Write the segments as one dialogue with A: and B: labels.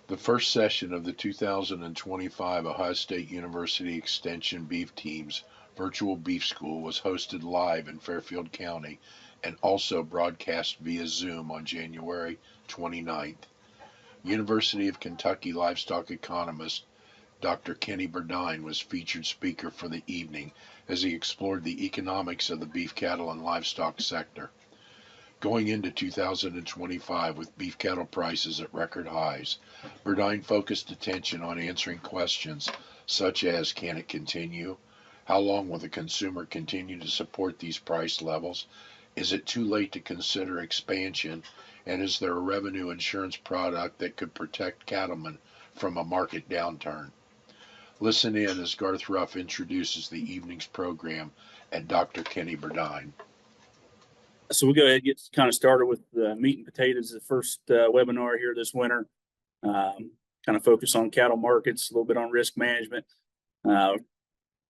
A: The first session of the 2025 Ohio State University Extension Beef Team's virtual beef school was hosted live in Fairfield County and also broadcast via Zoom on January 29th. University of Kentucky livestock economist Dr. Kenny Burdine was featured speaker for the evening as he explored the economics of the beef cattle and livestock sector. Going into 2025 with beef cattle prices at record highs, Burdine focused attention on answering questions such as can it continue? How long will the consumer continue to support these price levels? Is it too late to consider expansion? And is there a revenue insurance product that could protect cattlemen from a market downturn? Listen in as Garth Ruff introduces the evening's program and Dr. Kenny Burdine.
B: So we'll go ahead and get kind of started with the meat and potatoes, the first webinar here this winter. Kind of focus on cattle markets, a little bit on risk management.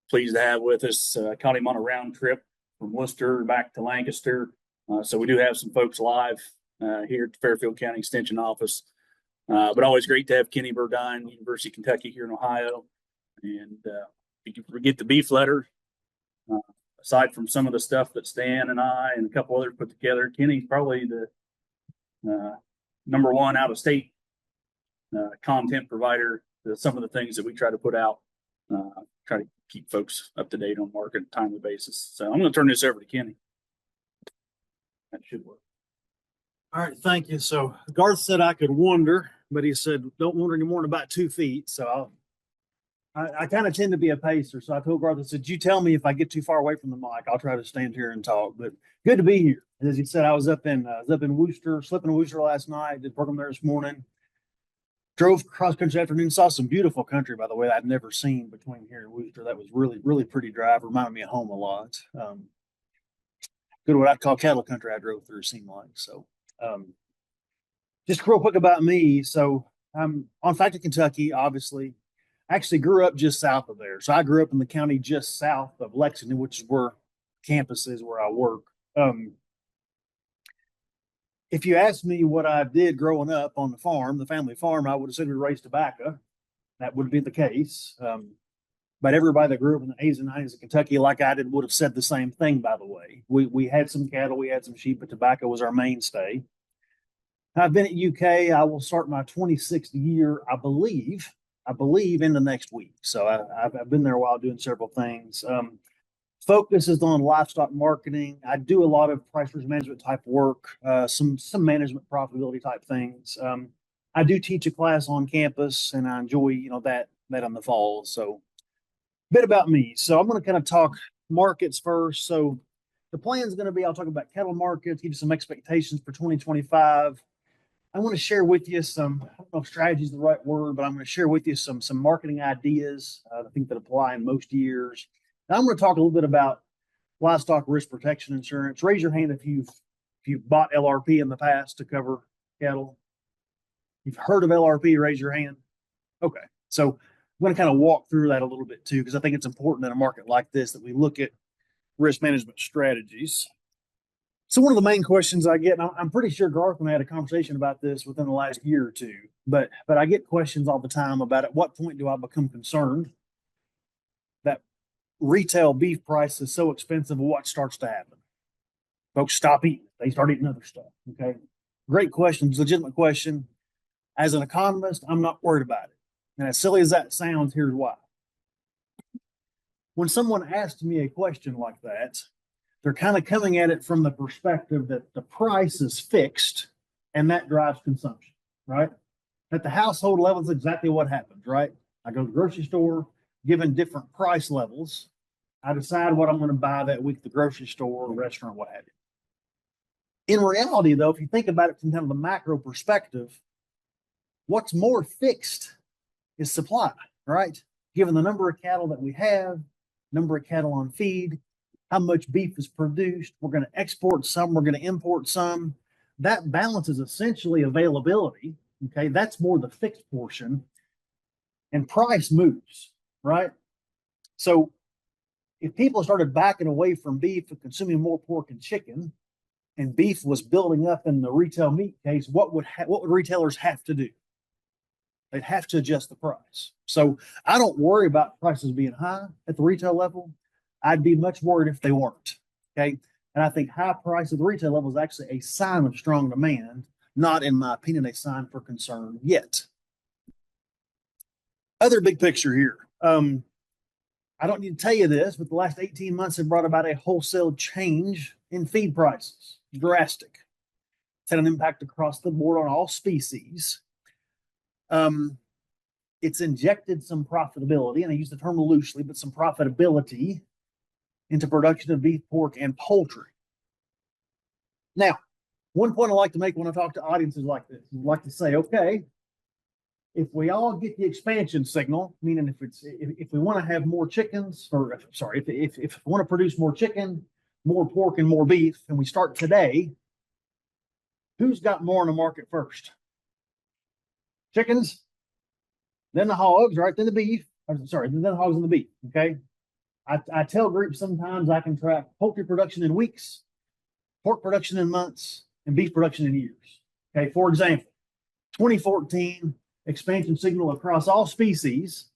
B: Pleased to have with us, caught him on a round trip from Worcester back to Lancaster. So we do have some folks live here at the Fairfield County Extension Office. But always great to have Kenny Burdine, University of Kentucky here in Ohio. And if you forget the beef letter, aside from some of the stuff that Stan and I and a couple others put together, Kenny's probably the number one out of state content provider to some of the things that we try to put out, try to keep folks up to date on market on a timely basis. So I'm going to turn this over to Kenny. That should work.
C: All right, thank you. So Garth said I could wander, but he said don't wander any more than about 2 feet. So I kind of tend to be a pacer. So I told Garth, I said, you tell me if I get too far away from the mic, I'll try to stand here and talk. But good to be here. As you said, I was up in Worcester, slept in Worcester last night, did program there this morning. Drove cross country afternoon, saw some beautiful country, by the way, I'd never seen between here and Worcester. That was really, really pretty drive. Reminded me of home a lot. Good what I'd call cattle country I drove through, seemed like. So just real quick about me. So I'm on Fairfield, Kentucky, obviously. I actually grew up just south of there. So I grew up in the county just south of Lexington, which is where campus is, where I work. If you asked me what I did growing up on the farm, the family farm, I would have said we raised tobacco. That would be the case. But everybody that grew up in the 80s and 90s in Kentucky, like I did, would have said the same thing, by the way. We had some cattle, we had some sheep, but tobacco was our mainstay. I've been at UK. I will start my 26th year, I believe in the next week. So I've been there a while doing several things. Focus is on livestock marketing. I do a lot of price risk management type work, some management profitability type things. I do teach a class on campus, and I enjoy that in the fall. So a bit about me. So I'm going to kind of talk markets first. So the plan is going to be I'll talk about cattle markets, give you some expectations for 2025. I want to share with you some, I don't know if strategy is the right word, but I'm going to share with you some marketing ideas I think that apply in most years. Now I'm going to talk a little bit about livestock risk protection insurance. Raise your hand if you've bought LRP in the past to cover cattle. You've heard of LRP, raise your hand. Okay. So I'm going to kind of walk through that a little bit too, because I think it's important in a market like this that we look at risk management strategies. So one of the main questions I get, and I'm pretty sure Garth and I had a conversation about this within the last year or two, but I get questions all the time about at what point do I become concerned that retail beef price is so expensive, what starts to happen? Folks stop eating. They start eating other stuff, okay? Great question, legitimate question. As an economist, I'm not worried about it. And as silly as that sounds, here's why. When someone asks me a question like that, they're kind of coming at it from the perspective that the price is fixed and that drives consumption, right? At the household level, it's exactly what happens, right? I go to the grocery store, given different price levels, I decide what I'm going to buy that week at the grocery store, restaurant, what have you. In reality, though, if you think about it from kind of the macro perspective, what's more fixed is supply, right? Given the number of cattle that we have, number of cattle on feed, how much beef is produced. We're going to export some, we're going to import some. That balance is essentially availability. Okay, that's more the fixed portion. And price moves, right? So if people started backing away from beef and consuming more pork and chicken, and beef was building up in the retail meat case, what would retailers have to do? They'd have to adjust the price. So I don't worry about prices being high at the retail level. I'd be much worried if they weren't. Okay. And I think high price at the retail level is actually a sign of strong demand, not, in my opinion, a sign for concern yet. Other big picture here. I don't need to tell you this, but the last 18 months have brought about a wholesale change in feed prices. Drastic. It's had an impact across the board on all species. It's injected some profitability, and I use the term loosely, but some profitability into production of beef, pork, and poultry. Now, one point I like to make when I talk to audiences like this, I like to say, okay, if we all get the expansion signal, meaning if we want to have more chickens, or sorry, if we want to produce more chicken, more pork, and more beef, and we start today, who's got more in the market first? Chickens, then the hogs, right? Then the beef. Sorry, then the hogs and the beef. Okay. I tell groups sometimes I can track poultry production in weeks, pork production in months, and beef production in years. Okay. For example, 2014 expansion signal across all species,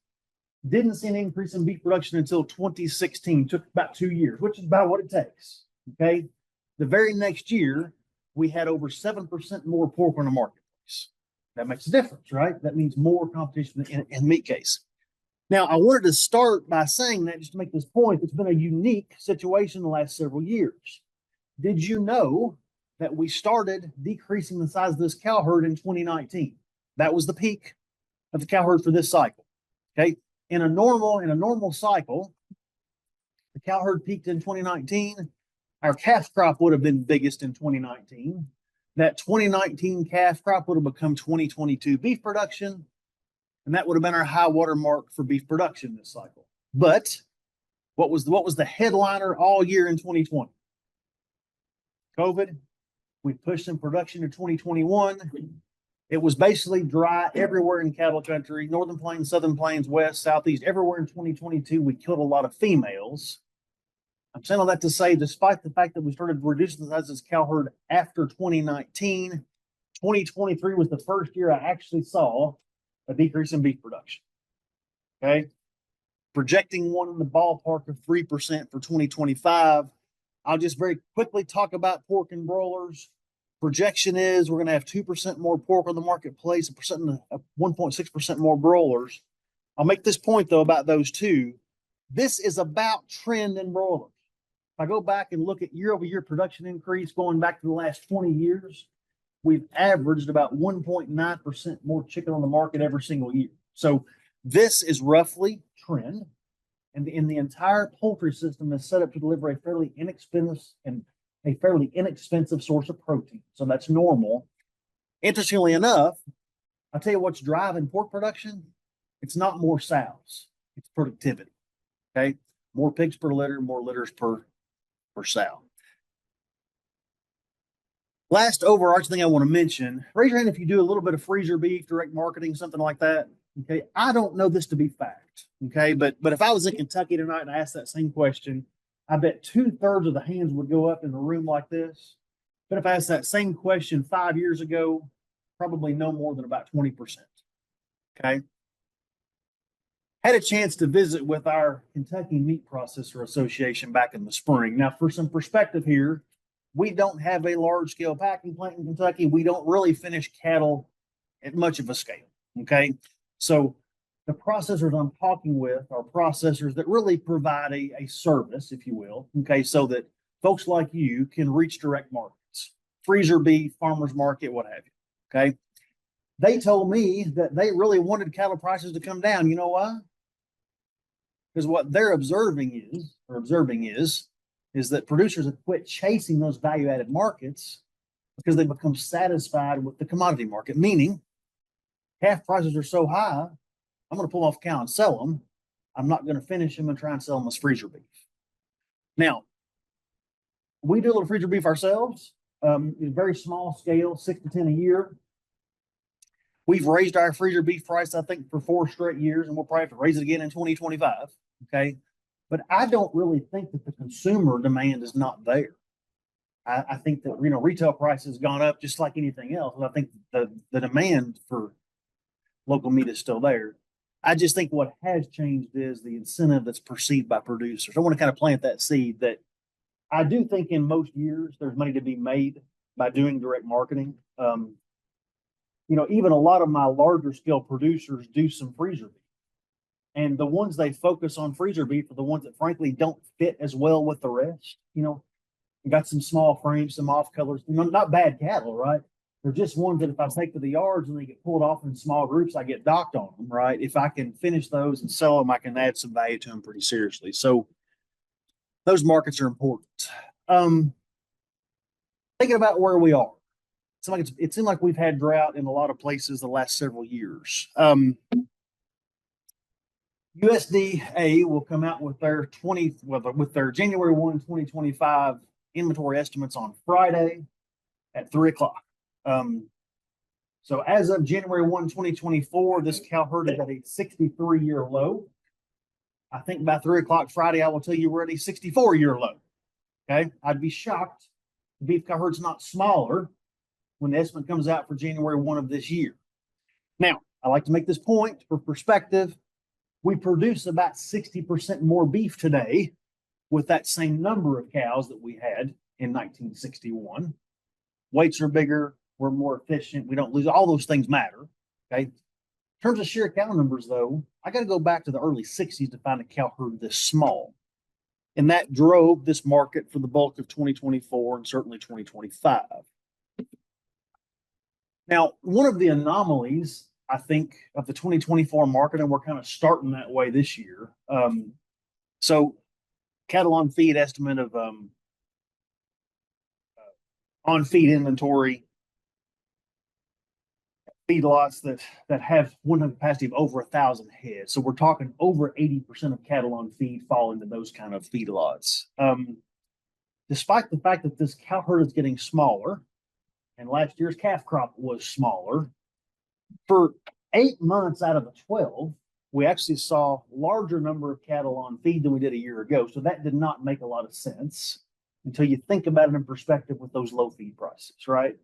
C: didn't see an increase in beef production until 2016. Took about 2 years, which is about what it takes. Okay. The very next year, we had over 7% more pork on the marketplace. That makes a difference, right? That means more competition in meat case. Now, I wanted to start by saying that just to make this point. It's been a unique situation the last several years. Did you know that we started decreasing the size of this cow herd in 2019? That was the peak of the cow herd for this cycle. Okay. In a normal cycle, the cow herd peaked in 2019. Our calf crop would have been biggest in 2019. That 2019 calf crop would have become 2022 beef production, and that would have been our high water mark for beef production this cycle. But what was the headliner all year in 2020? COVID. We pushed some production to 2021. It was basically dry everywhere in cattle country, northern plains, southern plains, west, southeast, everywhere in 2022. We killed a lot of females. I'm saying all that to say, despite the fact that we started reducing the size of this cow herd after 2019, 2023 was the first year I actually saw a decrease in beef production. Okay. Projecting one in the ballpark of 3% for 2025. I'll just very quickly talk about pork and broilers. Projection is we're going to have 2% more pork on the marketplace, 1.6% more broilers. I'll make this point, though, about those two. This is about trend in broilers. If I go back and look at year-over-year production increase going back to the last 20 years, we've averaged about 1.9% more chicken on the market every single year. So this is roughly trend. And in the entire poultry system is set up to deliver a fairly inexpensive source of protein. So that's normal. Interestingly enough, I'll tell you what's driving pork production. It's not more sows. It's productivity. Okay. More pigs per litter, more litters per sow. Last overarching thing I want to mention, raise your hand if you do a little bit of freezer beef, direct marketing, something like that. Okay. I don't know this to be fact. Okay. But if I was in Kentucky tonight and I asked that same question, I bet 2/3 of the hands would go up in a room like this. But if I asked that same question 5 years ago, probably no more than about 20%. Okay. Had a chance to visit with our Kentucky Meat Processor Association back in the spring. Now, for some perspective here, we don't have a large-scale packing plant in Kentucky. We don't really finish cattle at much of a scale. Okay. So the processors I'm talking with are processors that really provide a service, if you will, okay, so that folks like you can reach direct markets, freezer beef, farmers market, what have you, okay? They told me that they really wanted cattle prices to come down. You know why? Because what they're observing is that producers have quit chasing those value-added markets because they become satisfied with the commodity market, meaning calf prices are so high, I'm going to pull off a cow and sell them. I'm not going to finish them and try and sell them as freezer beef. Now, we do a little freezer beef ourselves. Very small scale, 6 to 10 a year. We've raised our freezer beef price, I think, for 4 straight years, and we'll probably have to raise it again in 2025. Okay. But I don't really think that the consumer demand is not there. I think that, retail price has gone up just like anything else. And I think the demand for local meat is still there. I just think what has changed is the incentive that's perceived by producers. I want to kind of plant that seed that I do think in most years there's money to be made by doing direct marketing. Even a lot of my larger scale producers do some freezer beef. And the ones they focus on freezer beef are the ones that frankly don't fit as well with the rest. You got some small frames, some off colors, not bad cattle, right? They're just ones that if I take to the yards and they get pulled off in small groups, I get docked on them, right? If I can finish those and sell them, I can add some value to them pretty seriously. So those markets are important. Thinking about where we are, it seemed like we've had drought in a lot of places the last several years. USDA will come out with their January 1, 2025 inventory estimates on Friday at 3:00. So as of January 1, 2024, this cow herd is at a 63-year low. I think by 3:00 Friday, I will tell you we're at a 64-year low. Okay, I'd be shocked the beef cow herd's not smaller when the estimate comes out for January 1 of this year. Now, I like to make this point for perspective. We produce about 60% more beef today with that same number of cows that we had in 1961. Weights are bigger. We're more efficient. We don't lose. All those things matter. Okay. In terms of sheer cow numbers, though, I got to go back to the early 60s to find a cow herd this small. And that drove this market for the bulk of 2024 and certainly 2025. Now, one of the anomalies, I think, of the 2024 market, and we're kind of starting that way this year. So cattle on feed estimate of on feed inventory, feedlots that have one capacity of over 1,000 head. So we're talking over 80% of cattle on feed fall into those kind of feedlots. Despite the fact that this cow herd is getting smaller, and last year's calf crop was smaller, for 8 months out of the 12, we actually saw larger number of cattle on feed than we did a year ago. So that did not make a lot of sense until you think about it in perspective with those low feed prices, right?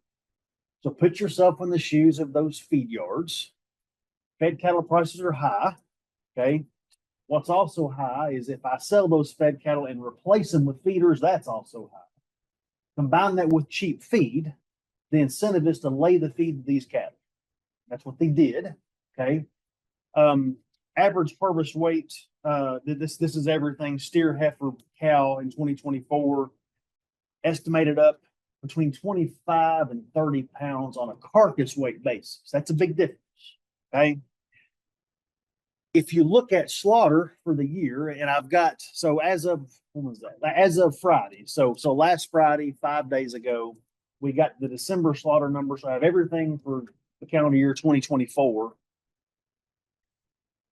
C: So put yourself in the shoes of those feed yards. Fed cattle prices are high, okay? What's also high is if I sell those fed cattle and replace them with feeders, that's also high. Combine that with cheap feed, the incentive is to lay the feed to these cattle. That's what they did, okay? Average harvest weight, this is everything, steer, heifer, cow in 2024, estimated up between 25 and 30 pounds on a carcass weight basis. That's a big difference, okay? If you look at slaughter for the year, and I've got, so as of, when was that? As of Friday, so last Friday, 5 days ago, we got the December slaughter numbers. So I have everything for the calendar year 2024.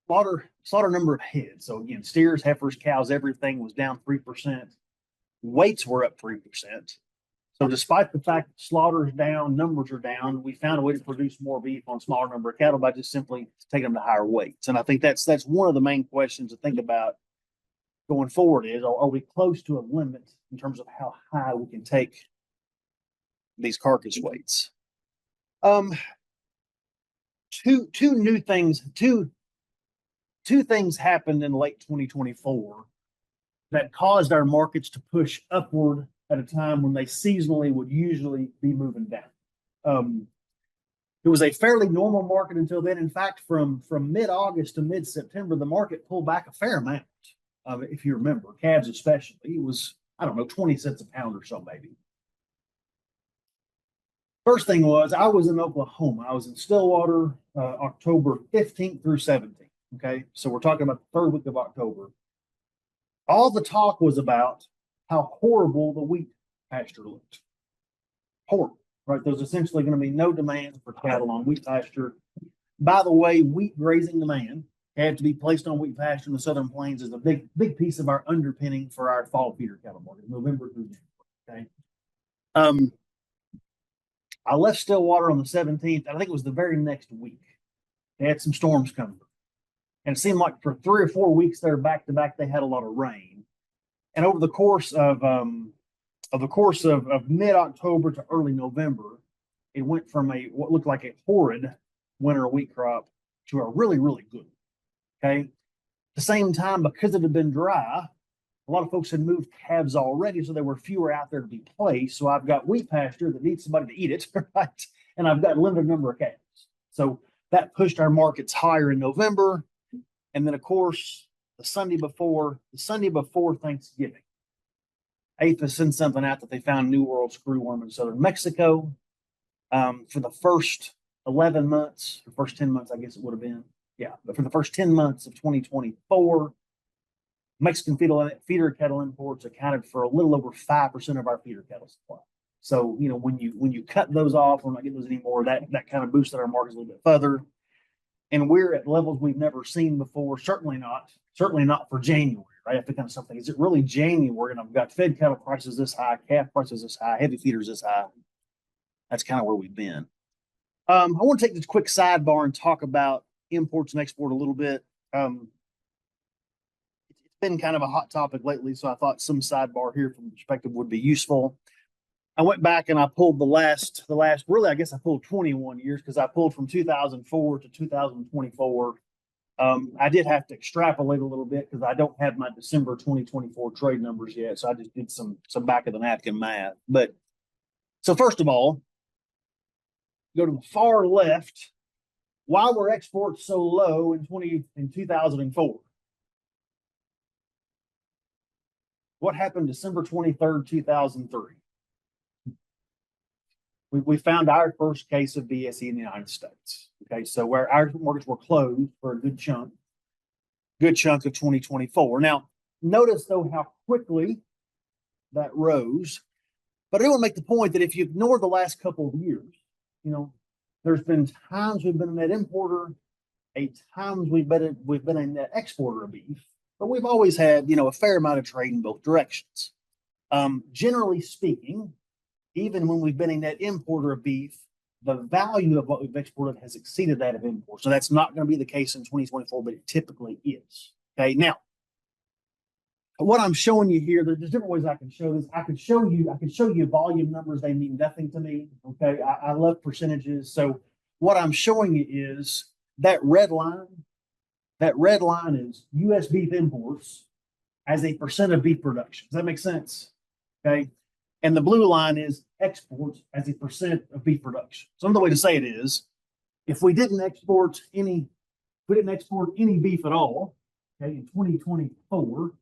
C: Slaughter number of heads. So again, steers, heifers, cows, everything was down 3%. Weights were up 3%. So despite the fact that slaughter is down, numbers are down, we found a way to produce more beef on smaller number of cattle by just simply taking them to higher weights. And I think that's one of the main questions to think about going forward is, are we close to a limit in terms of how high we can take these carcass weights? Two things happened in late 2024 that caused our markets to push upward at a time when they seasonally would usually be moving down. It was a fairly normal market until then. In fact, from mid-August to mid-September, the market pulled back a fair amount. If you remember, calves especially, it was, 20 cents a pound or so maybe. First thing was, I was in Oklahoma. I was in Stillwater, October 15th through 17th. Okay, so we're talking about the third week of October. All the talk was about how horrible the wheat pasture looked. Horrible, right? There's essentially going to be no demand for cattle on wheat pasture. By the way, wheat grazing demand had to be placed on wheat pasture in the Southern Plains is a big piece of our underpinning for our fall feeder cattle market, November through January. Okay. I left Stillwater on the 17th. I think it was the very next week. They had some storms coming. And it seemed like for 3 or 4 weeks there back to back, they had a lot of rain. And over the course of mid-October to early November, it went from what looked like a horrid winter wheat crop to a really, really good. Okay. At the same time, because it had been dry, a lot of folks had moved calves already, so there were fewer out there to be placed. So I've got wheat pasture that needs somebody to eat it, right? And I've got a limited number of calves. So that pushed our markets higher in November. And then, of course, the Sunday before Thanksgiving, APHIS sent something out that they found New World screwworm in southern Mexico. For the first 11 months, or first 10 months, I guess it would have been. Yeah, but for the first 10 months of 2024, Mexican feeder cattle imports accounted for a little over 5% of our feeder cattle supply. So, you know, when you cut those off, we're not getting those anymore. That kind of boosted our markets a little bit further. And we're at levels we've never seen before. Certainly not for January, right? I have to kind of something. Is it really January? And I've got fed cattle prices this high, calf prices this high, heavy feeders this high. That's kind of where we've been. I want to take this quick sidebar and talk about imports and export a little bit. It's been kind of a hot topic lately, so I thought some sidebar here from the perspective would be useful. I went back and I pulled the last, really, I guess I pulled 21 years because I pulled from 2004 to 2024. I did have to extrapolate a little bit because I don't have my December 2024 trade numbers yet. So I just did some back of the napkin math. But so first of all, go to the far left. Why were exports so low in 2004? What happened December 23rd, 2003? We found our first case of BSE in the United States. Okay, so where our markets were closed for a good chunk of 2024. Now, notice though how quickly that rose. But I do want to make the point that if you ignore the last couple of years, you know, there's been times we've been a net importer, times we've been a net exporter of beef, but we've always had, you know, a fair amount of trade in both directions. Generally speaking, even when we've been a net importer of beef, the value of what we've exported has exceeded that of import. So that's not going to be the case in 2024, but it typically is. Okay, now what I'm showing you here, there's different ways I can show this. I could show you volume numbers. They mean nothing to me. Okay, I love percentages. So what I'm showing you is that red line. That red line is U.S. beef imports as a percent of beef production. Does that make sense? Okay. And the blue line is exports as a percent of beef production. So another way to say it is, if we didn't export any beef at all, okay, in 2024,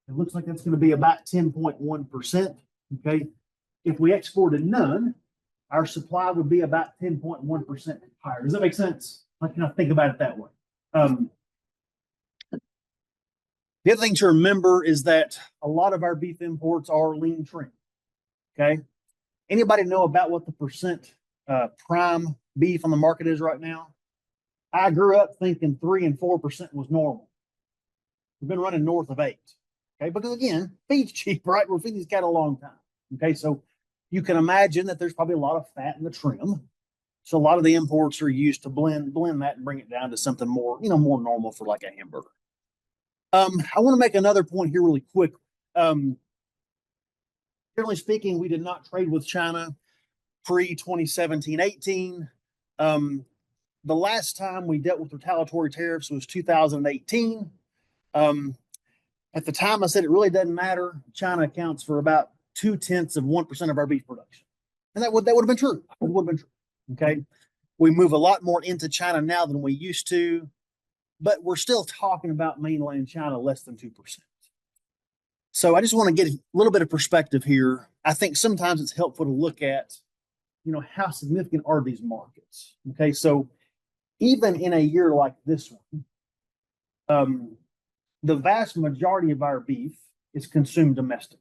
C: it looks like that's going to be about 10.1%. Okay. If we exported none, our supply would be about 10.1% higher. Does that make sense? I kind of think about it that way. The other thing to remember is that a lot of our beef imports are lean trim. Okay. Anybody know about what the percent prime beef on the market is right now? I grew up thinking 3 and 4% was normal. We've been running north of 8. Okay. Because again, feed's cheap, right? We're feeding these cattle a long time. Okay. So you can imagine that there's probably a lot of fat in the trim. So a lot of the imports are used to blend that and bring it down to something more, you know, more normal for like a hamburger. I want to make another point here really quick. Generally speaking, we did not trade with China pre-2017-18. The last time we dealt with retaliatory tariffs was 2018. At the time, I said it really doesn't matter. China accounts for about 0.2% of our beef production. And that would have been true. It would have been true. Okay. We move a lot more into China now than we used to, but we're still talking about mainland China less than 2%. So I just want to get a little bit of perspective here. I think sometimes it's helpful to look at, you know, how significant are these markets? Okay. So even in a year like this one, the vast majority of our beef is consumed domestic.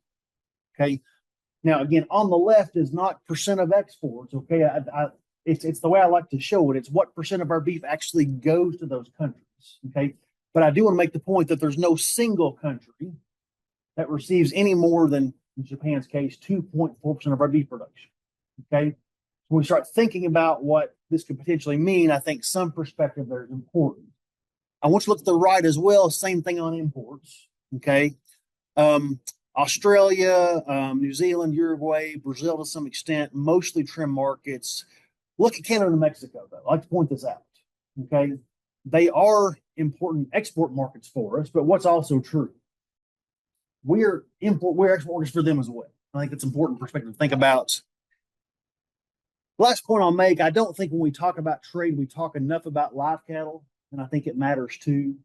C: Okay. Now, again, on the left is not percent of exports. Okay. It's the way I like to show it. It's what percent of our beef actually goes to those countries. Okay. But I do want to make the point that there's no single country that receives any more than, in Japan's case, 2.4% of our beef production. Okay. So when we start thinking about what this could potentially mean, I think some perspective there is important. I want you to look to the right as well. Same thing on imports. Okay. Australia, New Zealand, Uruguay, Brazil to some extent, mostly trim markets. Look at Canada and Mexico, though. I like to point this out. Okay. they are important export markets for us, but what's also true, we're exporters for them as well. I think it's important perspective to think about. Last point I'll make, I don't think when we talk about trade, we talk enough about live cattle, and I think it matters too.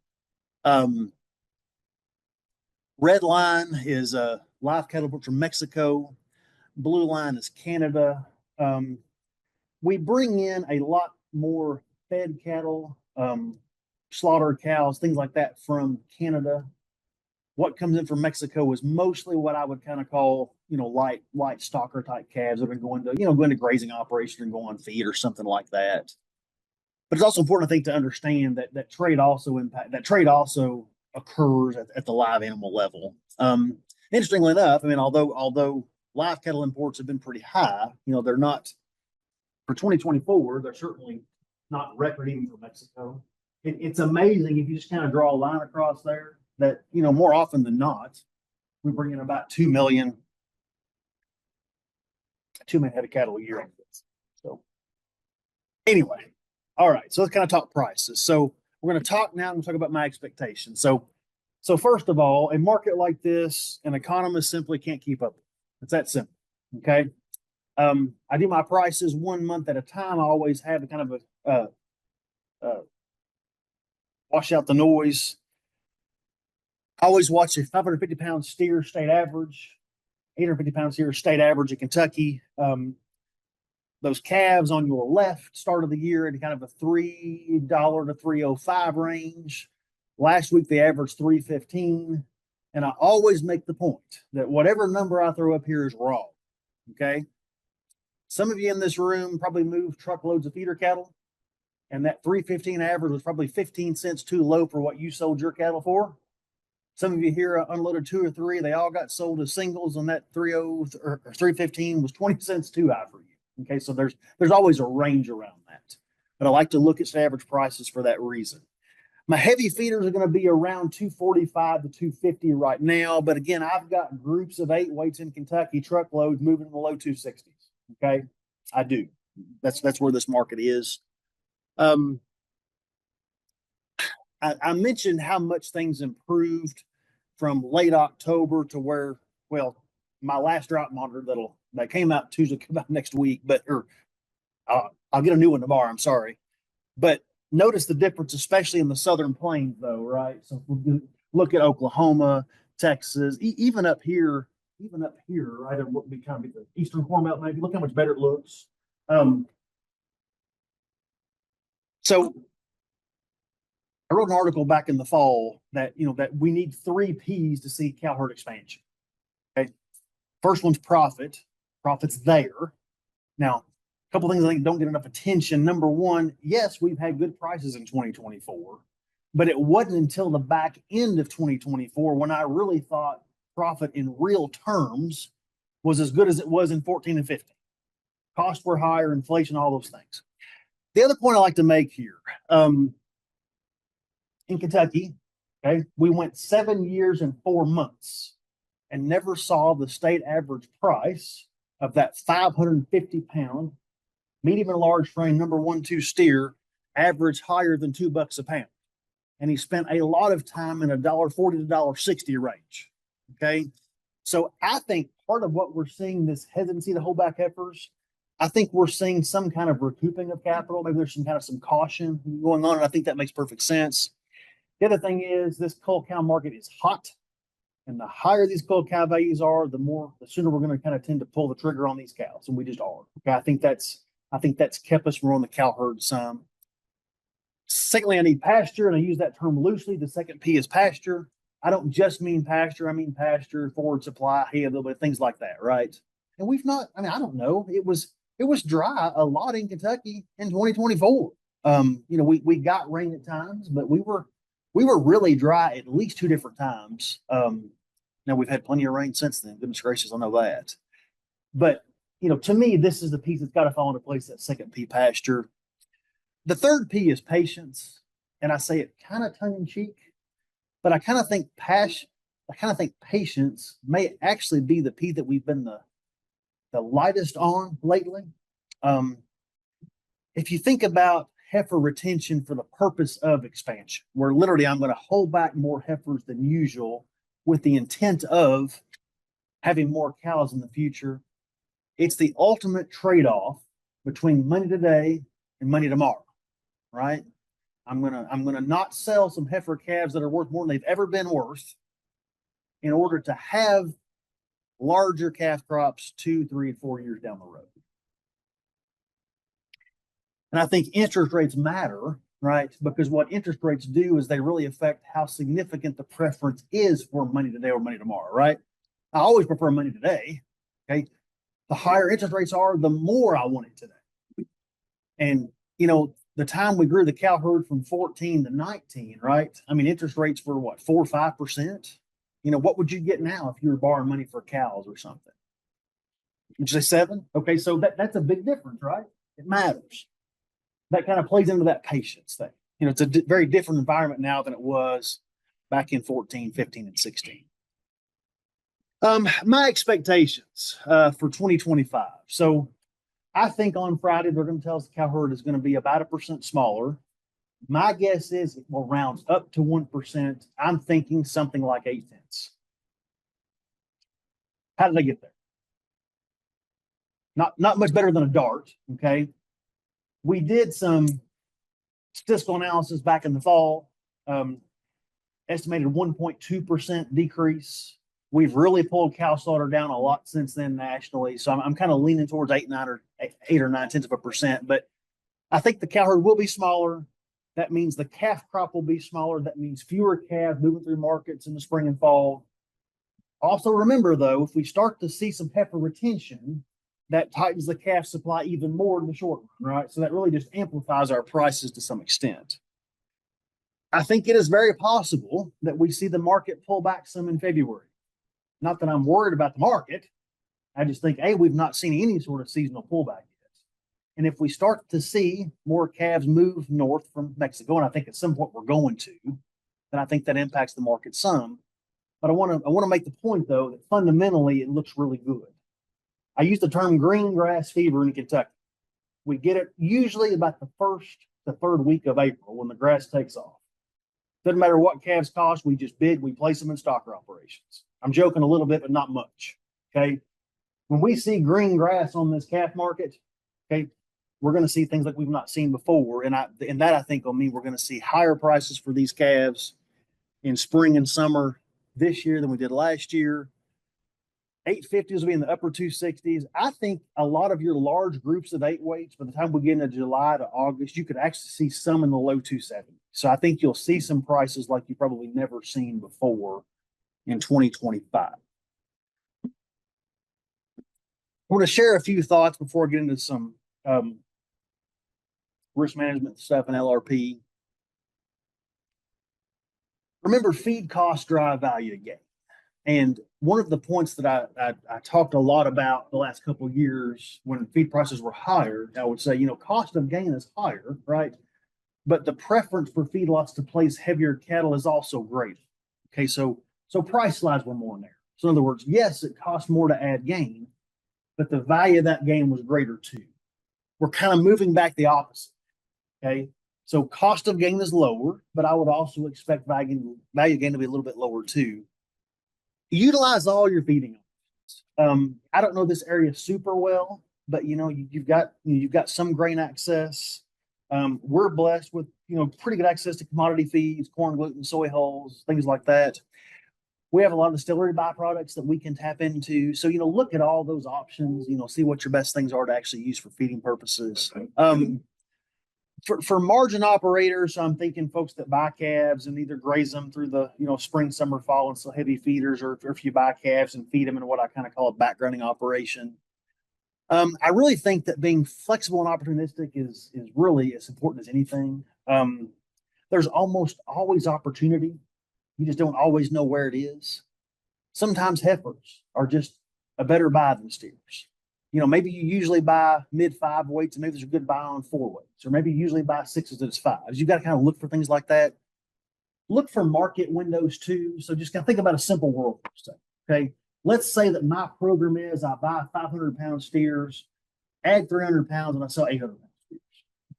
C: Red line is live cattle from Mexico. Blue line is Canada. We bring in a lot more fed cattle, slaughtered cows, things like that from Canada. What comes in from Mexico is mostly what I would kind of call, light stalker type calves that are going to grazing operation and go on feed or something like that. But it's also important, I think, to understand that trade also occurs at the live animal level. Interestingly enough, I mean, although live cattle imports have been pretty high, they're not for 2024. They're certainly not record even for Mexico. It's amazing if you just kind of draw a line across there that more often than not we bring in about 2 million head of cattle a year. So anyway, all right. So let's kind of talk prices. So we're going to talk now. I'm going to talk about my expectations. So first of all, a market like this, an economist simply can't keep up with. It's that simple. Okay. I do my prices 1 month at a time. I always have a kind of a wash out the noise. I always watch a 550-pound steer state average, 850-pound steer state average in Kentucky. Those calves on your left start of the year at kind of a $3 to $3.05 range. Last week they averaged $3.15, and I always make the point that whatever number I throw up here is wrong. Okay, some of you in this room probably move truckloads of feeder cattle, and that $3.15 average was probably 15 cents too low for what you sold your cattle for. Some of you here unloaded 2 or 3. They all got sold as singles, and that 3.0 or 3.15 was 20 cents too high for you. Okay, so there's always a range around that, but I like to look at average prices for that reason. My heavy feeders are going to be around 245 to 250 right now, but again, I've got groups of 8 weights in Kentucky, truckloads moving in the low 260s. Okay, I do. That's where this market is. I mentioned how much things improved from late October to where, my last drought monitor that came out Tuesday, come out next week, I'll get a new one tomorrow. I'm sorry, but notice the difference, especially in the southern plains, though, right? So if we look at Oklahoma, Texas, even up here, right, at what would be kind of the eastern corn belt, maybe. Look how much better it looks. So I wrote an article back in the fall that that we need 3 P's to see cow herd expansion. Okay, first one's profit. Profit's there. Now, a couple things I think don't get enough attention. Number one, yes, we've had good prices in 2024, but it wasn't until the back end of 2024 when I really thought profit in real terms was as good as it was in 14 and 15. Costs were higher, inflation, all those things. The other point I like to make here, in Kentucky, okay, we went 7 years and 4 months and never saw the state average price of that 550-pound medium and large frame number 1-2 steer average higher than $2 a pound. And he spent a lot of time in $1.40 to $1.60 range. Okay. So I think part of what we're seeing, this hesitancy to hold back heifers, I think we're seeing some kind of recouping of capital. Maybe there's some caution going on, and I think that makes perfect sense. The other thing is this cull cow market is hot, and the higher these cull cow values are, the sooner we're going to kind of tend to pull the trigger on these cows, and we just are. Okay, I think that's kept us from growing the cow herd some. Secondly, I need pasture, and I use that term loosely. The second P is pasture. I don't just mean pasture. I mean pasture, forward supply, hay, a little bit of things like that, right? And we've not. I mean, I don't know. It was dry a lot in Kentucky in 2024. We got rain at times, but we were really dry at least 2 different times. Now we've had plenty of rain since then. Goodness gracious, I know that. But to me, this is the piece that's got to fall into place. That second P, pasture. The third P is patience, and I say it kind of tongue in cheek, but I kind of think patience may actually be the P that we've been the lightest on lately. If you think about heifer retention for the purpose of expansion, where literally I'm going to hold back more heifers than usual with the intent of having more cows in the future. It's the ultimate trade-off between money today and money tomorrow, right? I'm gonna not sell some heifer calves that are worth more than they've ever been worth in order to have larger calf crops 2, 3, 4 years down the road. And I think interest rates matter, right? Because what interest rates do is they really affect how significant the preference is for money today or money tomorrow, right? I always prefer money today. Okay. The higher interest rates are, the more I want it today. And, you know, the time we grew the cow herd from 14 to 19, right? I mean, interest rates were what, 4 or 5%? You know, what would you get now if you were borrowing money for cows or something? Would you say 7? Okay, so that's a big difference, right? It matters. That kind of plays into that patience thing. You know, it's a very different environment now than it was back in 14, 15, and 16. My expectations for 2025. So I think on Friday, they're going to tell us the cow herd is going to be about 1% smaller. My guess is it will round up to 1%. I'm thinking something like 0.8. How did I get there? Not much better than a dart, okay? We did some statistical analysis back in the fall, estimated 1.2% decrease. We've really pulled cow slaughter down a lot since then nationally. So I'm kind of leaning towards 8 or 9%. But I think the cow herd will be smaller. That means the calf crop will be smaller. That means fewer calves moving through markets in the spring and fall. Also remember, though, if we start to see some heifer retention, that tightens the calf supply even more in the short run, right? So that really just amplifies our prices to some extent. I think it is very possible that we see the market pull back some in February. Not that I'm worried about the market. I just think, A, we've not seen any sort of seasonal pullback yet. And if we start to see more calves move north from Mexico, and I think at some point we're going to, then I think that impacts the market some. But I want to make the point, though, that fundamentally it looks really good. I use the term green grass fever in Kentucky. We get it usually about the 1st to 3rd week of April when the grass takes off. Doesn't matter what calves cost, we just bid, we place them in stocker operations. I'm joking a little bit, but not much. Okay. When we see green grass on this calf market, okay, we're going to see things like we've not seen before. And that I think will mean we're going to see higher prices for these calves in spring and summer this year than we did last year. 850s will be in the upper 260s. I think a lot of your large groups of 8 weights, by the time we get into July to August, you could actually see some in the low 270s. So I think you'll see some prices like you've probably never seen before in 2025. I want to share a few thoughts before I get into some risk management stuff and LRP. Remember, feed costs drive value gain. And one of the points that I talked a lot about the last couple of years when feed prices were higher, I would say, you know, cost of gain is higher, right? But the preference for feedlots to place heavier cattle is also greater. Okay, so price slides were more in there. So in other words, yes, it cost more to add gain, but the value of that gain was greater too. We're kind of moving back the opposite. Okay, so cost of gain is lower, but I would also expect value gain to be a little bit lower too. Utilize all your feeding options. I don't know this area super well, but you know you've got some grain access. We're blessed with pretty good access to commodity feeds, corn, gluten, soy hulls, things like that. We have a lot of distillery byproducts that we can tap into. So look at all those options. See what your best things are to actually use for feeding purposes. For margin operators, I'm thinking folks that buy calves and either graze them through the spring, summer, fall, and so heavy feeders, or if you buy calves and feed them in what I kind of call a backgrounding operation. I really think that being flexible and opportunistic is really as important as anything. There's almost always opportunity. You just don't always know where it is. Sometimes heifers are just a better buy than steers. Maybe you usually buy mid 5 weights, and maybe there's a good buy on 4 weights, or maybe you usually buy 6s that is 5s. You've got to kind of look for things like that. Look for market windows too. So just kind of think about a simple world for a second. Okay. Let's say that my program is I buy 500-pound steers, add 300 pounds, and I sell 800-pound steers.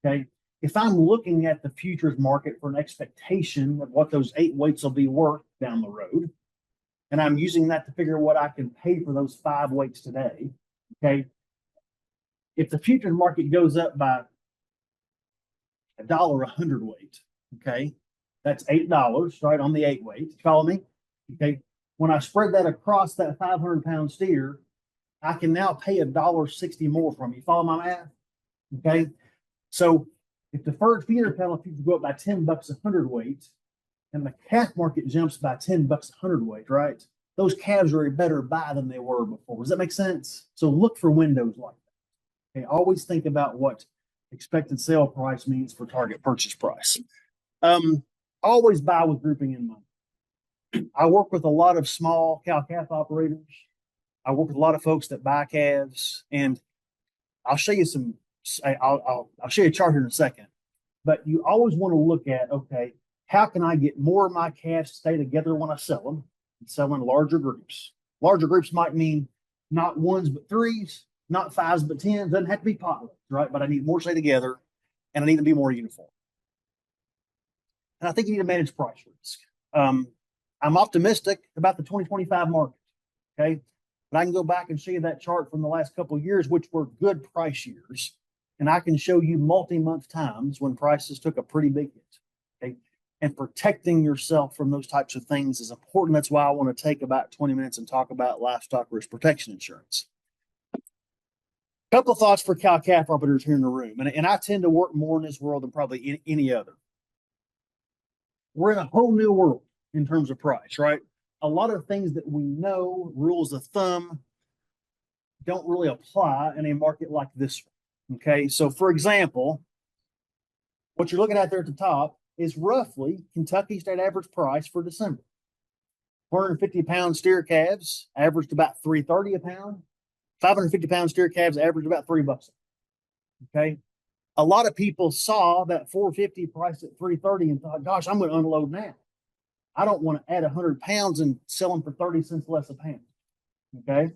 C: Okay. if I'm looking at the futures market for an expectation of what those 8 weights will be worth down the road, and I'm using that to figure what I can pay for those 5 weights today, okay? If the futures market goes up by $1 a hundredweight, okay, that's $8, right, on the 8 weight. Follow me? Okay. When I spread that across that 500-pound steer, I can now pay $1.60 more from you. Follow my math? Okay. So if deferred feeder cattle futures go up by $10 a hundredweight, and the calf market jumps by $10 a hundredweight, right? Those calves are a better buy than they were before. Does that make sense? So look for windows like that. Okay. Always think about what expected sale price means for target purchase price. Always buy with grouping in mind. I work with a lot of small cow-calf operators. I work with a lot of folks that buy calves, and I'll show you some. I'll show you a chart here in a second. But you always want to look at, okay, how can I get more of my calves to stay together when I sell them? And sell in larger groups. Larger groups might mean not 1s but 3s, not 5s but 10s. Doesn't have to be potlucks, right? But I need more to stay together, and I need to be more uniform. And I think you need to manage price risk. I'm optimistic about the 2025 market. Okay. But I can go back and show you that chart from the last couple of years, which were good price years. And I can show you multi-month times when prices took a pretty big hit. Okay. And protecting yourself from those types of things is important. That's why I want to take about 20 minutes and talk about livestock risk protection insurance. Couple of thoughts for cow-calf operators here in the room. And I tend to work more in this world than probably any other. We're in a whole new world in terms of price, right? A lot of things that we know, rules of thumb, don't really apply in a market like this one. Okay, so for example, what you're looking at there at the top is roughly Kentucky state average price for December. 450-pound steer calves averaged about $3.30 a pound. 550-pound steer calves averaged about $3. Okay, a lot of people saw that 450 price at $3.30 and thought, gosh, I'm going to unload now. I don't want to add 100 pounds and sell them for 30 cents less a pound. Okay.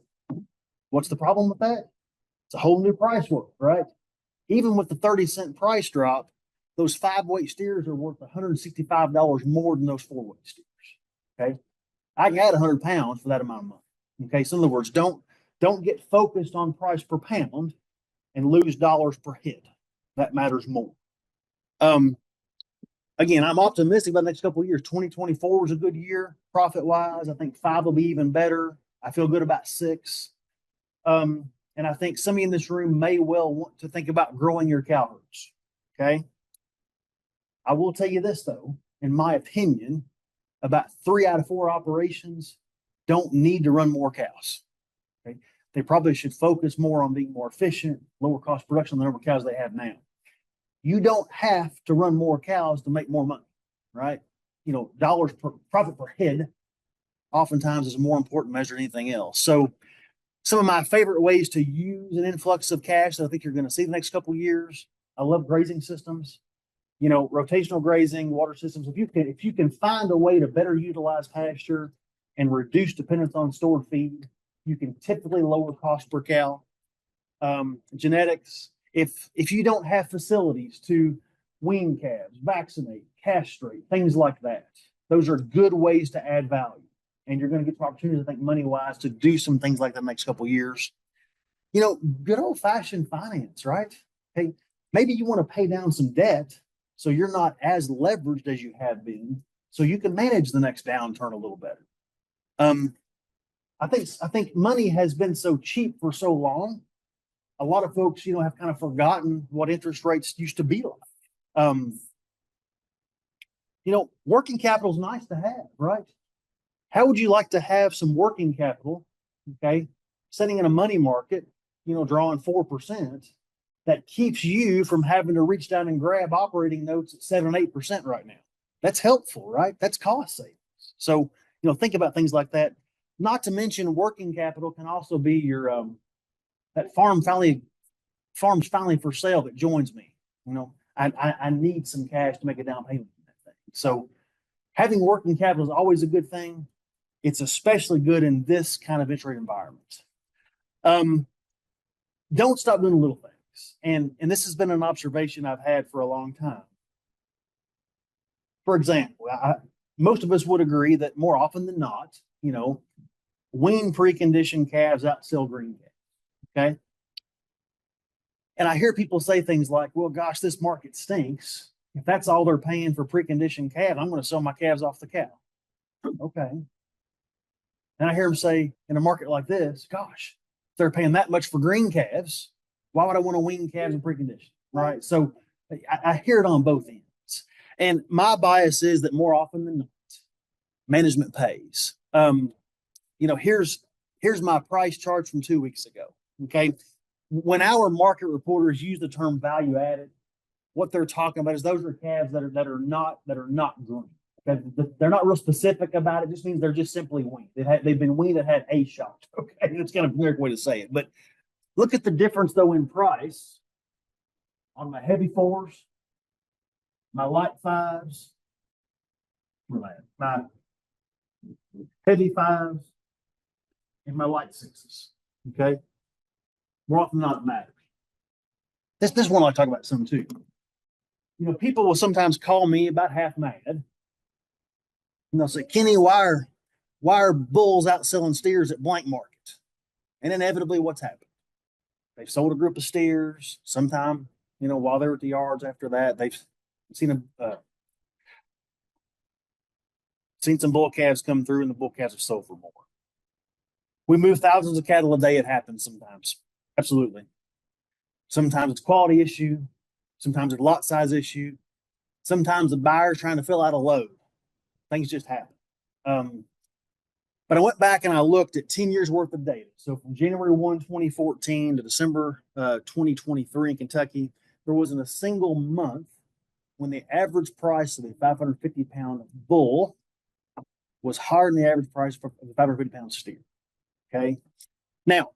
C: What's the problem with that? It's a whole new price world, right? Even with the 30-cent price drop, those 5-weight steers are worth $165 more than those 4-weight steers. Okay. I can add 100 pounds for that amount of money. Okay. So in other words, don't get focused on price per pound and lose dollars per head. That matters more. Again, I'm optimistic about the next couple of years. 2024 was a good year profit-wise. I think 5 will be even better. I feel good about 6. And I think some of you in this room may well want to think about growing your cow herds. Okay. I will tell you this, though, in my opinion, about 3 out of 4 operations don't need to run more cows. Okay. They probably should focus more on being more efficient, lower cost production than the number of cows they have now. You don't have to run more cows to make more money, right? You know, dollars per profit per head oftentimes is a more important measure than anything else. So some of my favorite ways to use an influx of cash that I think you're going to see the next couple of years. I love grazing systems, you know, rotational grazing, water systems. If you can find a way to better utilize pasture and reduce dependence on stored feed, you can typically lower cost per cow. Genetics. If you don't have facilities to wean calves, vaccinate, castrate, things like that, those are good ways to add value. And you're going to get some opportunities, I think, money-wise, to do some things like that the next couple of years. You know, good old-fashioned finance, right? Hey, maybe you want to pay down some debt so you're not as leveraged as you have been, so you can manage the next downturn a little better. I think money has been so cheap for so long. A lot of folks, you know, have kind of forgotten what interest rates used to be like. You know, working capital is nice to have, right? How would you like to have some working capital, okay, sitting in a money market, you know, drawing 4% that keeps you from having to reach down and grab operating notes at 7 or 8% right now? That's helpful, right? That's cost savings. So, you know, think about things like that. Not to mention working capital can also be your that farm's finally for sale that joins me. You know, I need some cash to make a down payment on that thing. So having working capital is always a good thing. It's especially good in this kind of interest rate environment. Don't stop doing little things. things. And this has been an observation I've had for a long time. For example, most of us would agree that more often than not, wean preconditioned calves outsell green calves. Okay. And I hear people say things like, well, gosh, this market stinks. If that's all they're paying for preconditioned calves, I'm going to sell my calves off the cow. Okay. And I hear them say, in a market like this, gosh, if they're paying that much for green calves, why would I want to wean calves in preconditioned? Right. So I hear it on both ends. And my bias is that more often than not, management pays. Here's my price chart from 2 weeks ago. Okay. When our market reporters use the term value added, what they're talking about is those are calves that are not green. Okay? They're not real specific about it. It just means they're just simply weaned. They've been weaned and had a shot. Okay, it's kind of a generic way to say it. But look at the difference though in price on my heavy fours, my light fives, my heavy fives, and my light sixes. Okay, more often than not, it matters. This one I talk about some too. People will sometimes call me about half mad. And they'll say, Kenny, why are bulls outselling steers at blank market? And inevitably, what's happened? They've sold a group of steers. Sometime, while they're at the yards after that, they've seen some bull calves come through, and the bull calves are sold for more. We move thousands of cattle a day. It happens sometimes. Absolutely. Sometimes it's a quality issue. Sometimes it's a lot size issue. Sometimes the buyer's trying to fill out a load. Things just happen. But I went back and I looked at 10 years worth of data. So from January 1, 2014 to December 2023 in Kentucky, there wasn't a single month when the average price of a 550-pound bull was higher than the average price for the 550-pound steer. Okay. Now,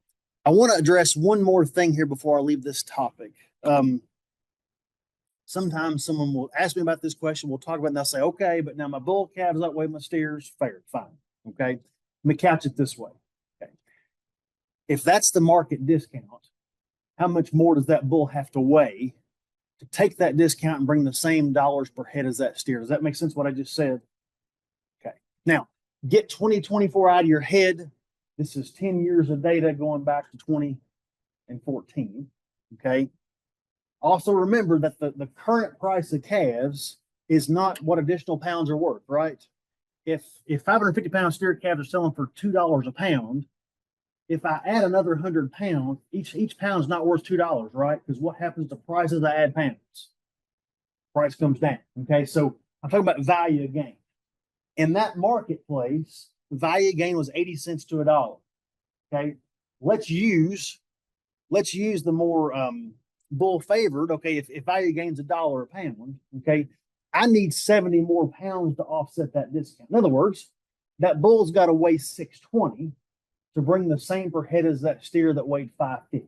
C: I want to address one more thing here before I leave this topic. Sometimes someone will ask me about this question. We'll talk about it and they'll say, okay, but now my bull calves outweigh my steers. Fair, fine. Okay. Let me couch it this way. Okay. If that's the market discount, how much more does that bull have to weigh to take that discount and bring the same dollars per head as that steer? Does that make sense what I just said? Okay. Now, get 2024 out of your head. This is 10 years of data going back to 2014. Okay. Also remember that the current price of calves is not what additional pounds are worth, right? If 550-pound steer calves are selling for $2 a pound, if I add another 100 pounds, each pound is not worth $2, right? Because what happens to prices as I add pounds? Price comes down. Okay, so I'm talking about value gain. In that marketplace, value gain was 80 cents to $1. Okay, let's use the more bull favored. Okay, if value gains $1 a pound, okay, I need 70 more pounds to offset that discount. In other words, that bull's got to weigh 620 to bring the same per head as that steer that weighed 550.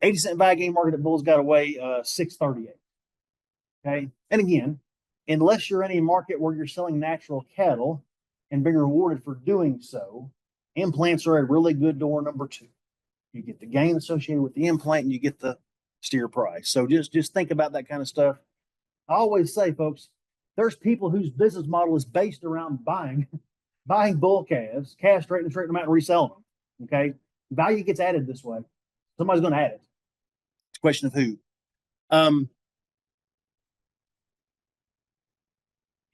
C: 80-cent value gain market, that bull's got to weigh 638. Okay, and again, unless you're in a market where you're selling natural cattle and being rewarded for doing so, implants are a really good door number two. You get the gain associated with the implant and you get the steer price. So just think about that kind of stuff. I always say, folks, there's people whose business model is based around buying bull calves, castrating, straightening them out, and reselling them. Okay, value gets added this way. Somebody's going to add it. It's a question of who. And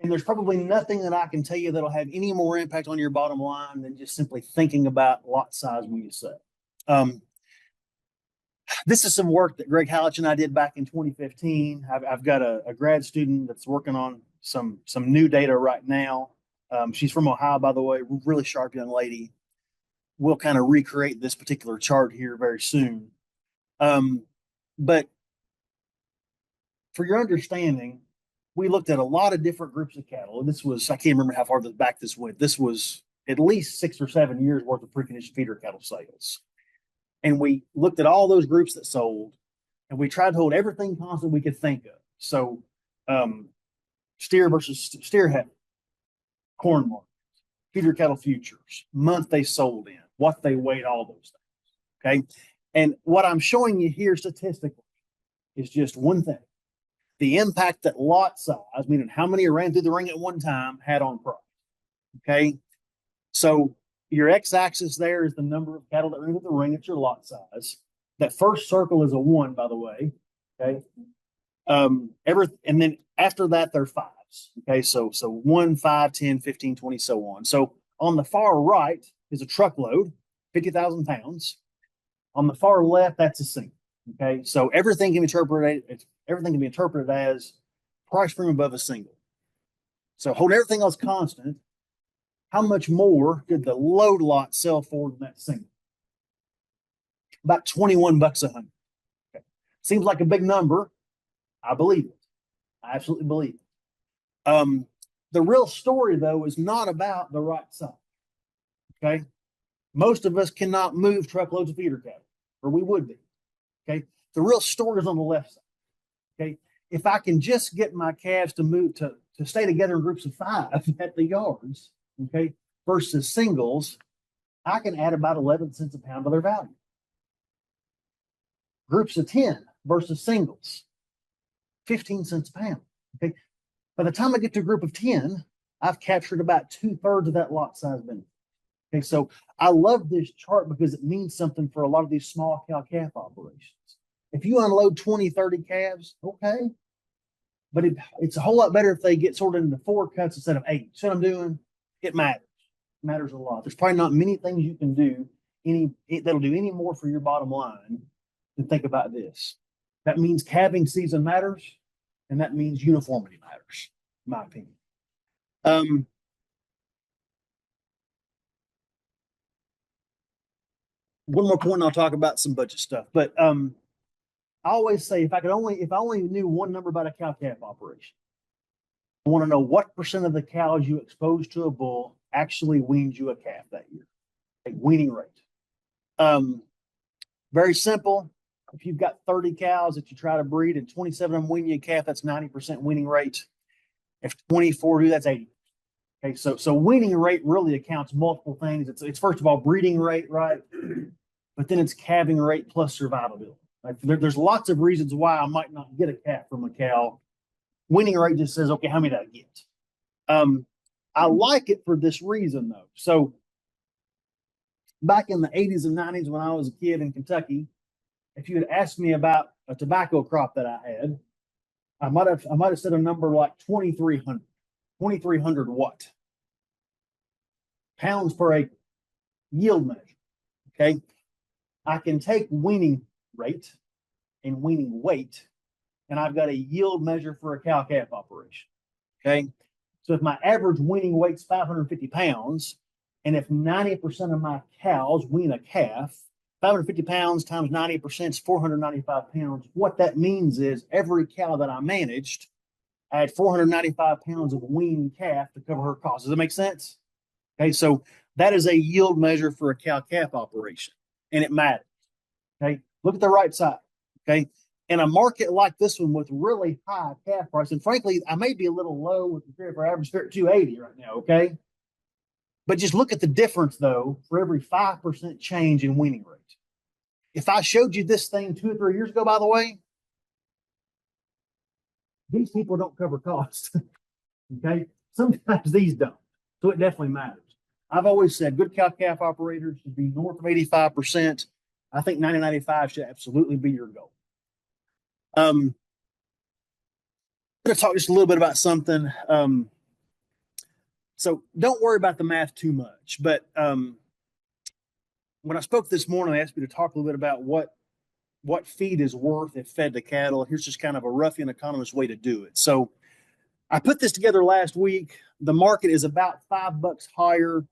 C: there's probably nothing that I can tell you that'll have any more impact on your bottom line than just simply thinking about lot size when you sell. This is some work that Greg Hallich and I did back in 2015. I've got a grad student that's working on some new data right now. She's from Ohio, by the way, really sharp young lady. We'll kind of recreate this particular chart here very soon. But for your understanding, we looked at a lot of different groups of cattle. This was, I can't remember how far back this went. This was at least 6 or 7 years worth of preconditioned feeder cattle sales. And we looked at all those groups that sold, and we tried to hold everything constant we could think of. So steer versus steer heavy, corn markets, feeder cattle futures, month they sold in, what they weighed, all those things. Okay. And what I'm showing you here statistically is just one thing. The impact that lot size, meaning how many ran through the ring at one time, had on price. Okay. So your x-axis there is the number of cattle that ran through the ring. It's your lot size. That first circle is a 1, by the way. Okay. And then after that, they're 5s. Okay. So 1, 5, 10, 15, 20, so on. So on the far right is a truckload, 50,000 pounds. On the far left, that's a single. Okay. So everything can be interpreted as price premium above a single. So hold everything else constant. How much more did the load lot sell for than that single? About $21 a hundred. Okay. Seems like a big number. I believe it. I absolutely believe it. The real story, though, is not about the right side. Okay. Most of us cannot move truckloads of feeder cattle, or we would be. Okay. The real story is on the left side. Okay. If I can just get my calves to move to stay together in groups of 5 at the yards, okay, versus singles, I can add about 11 cents a pound to their value. Groups of 10 versus singles, 15 cents a pound. Okay. By the time I get to a group of 10, I've captured about 2/3 of that lot size benefit. Okay. So I love this chart because it means something for a lot of these small cow calf operations. If you unload 20, 30 calves, okay. But it's a whole lot better if they get sorted into 4 cuts instead of 8. See what I'm doing? It matters. It matters a lot. There's probably not many things you can do that'll do any more for your bottom line than think about this. That means calving season matters, and that means uniformity matters, in my opinion. One more point, and I'll talk about some budget stuff. But I always say if I only knew one number about a cow calf operation, I want to know what percent of the cows you exposed to a bull actually weaned you a calf that year. A weaning rate. Very simple. If you've got 30 cows that you try to breed and 27 of them wean you a calf, that's 90% weaning rate. If 24 do, that's 80. Okay, so weaning rate really accounts multiple things. It's first of all breeding rate, right? But then it's calving rate plus survivability. Right? There's lots of reasons why I might not get a calf from a cow. Weaning rate just says, okay, how many did I get? I like it for this reason, though. So back in the 80s and 90s when I was a kid in Kentucky, if you had asked me about a tobacco crop that I had, I might have said a number like 2,300. 2,300 what? Pounds per acre. Yield measure. Okay. I can take weaning rate and weaning weight, and I've got a yield measure for a cow calf operation. Okay. So if my average weaning weight's 550 pounds, and if 90% of my cows wean a calf, 550 pounds times 90% is 495 pounds. What that means is every cow that I managed, I had 495 pounds of weaned calf to cover her costs. Does that make sense? Okay, so that is a yield measure for a cow calf operation, and it matters. Okay, look at the right side. Okay, in a market like this one with really high calf price, and frankly, I may be a little low with the fair for average at 280 right now. Okay, but just look at the difference though for every 5% change in weaning rate. If I showed you this thing 2 or 3 years ago, by the way, these people don't cover costs. Okay. Sometimes these don't. So it definitely matters. I've always said good cow calf operators should be north of 85%. I think 90-95 should absolutely be your goal. I'm going to talk just a little bit about something. So don't worry about the math too much. But when I spoke this morning, I asked me to talk a little bit about what feed is worth if fed to cattle. Here's just kind of a rough and economist way to do it. So I put this together last week. The market is about $5 higher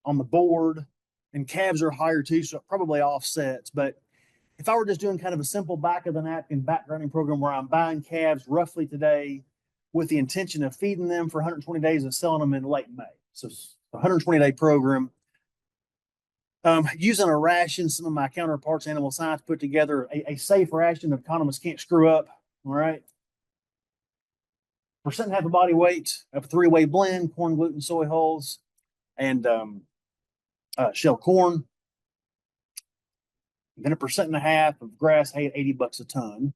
C: on the board, and calves are higher too, so it probably offsets. But if I were just doing kind of a simple back of the napkin backgrounding program where I'm buying calves roughly today with the intention of feeding them for 120 days and selling them in late May. So a 120-day program. Using a ration, some of my counterparts, animal science, put together a safe ration that economists can't screw up. All right. Percent half a body weight of a 3-way blend, corn, gluten, soy hulls, and shell corn. then 1.5% of grass hay at $80 a ton.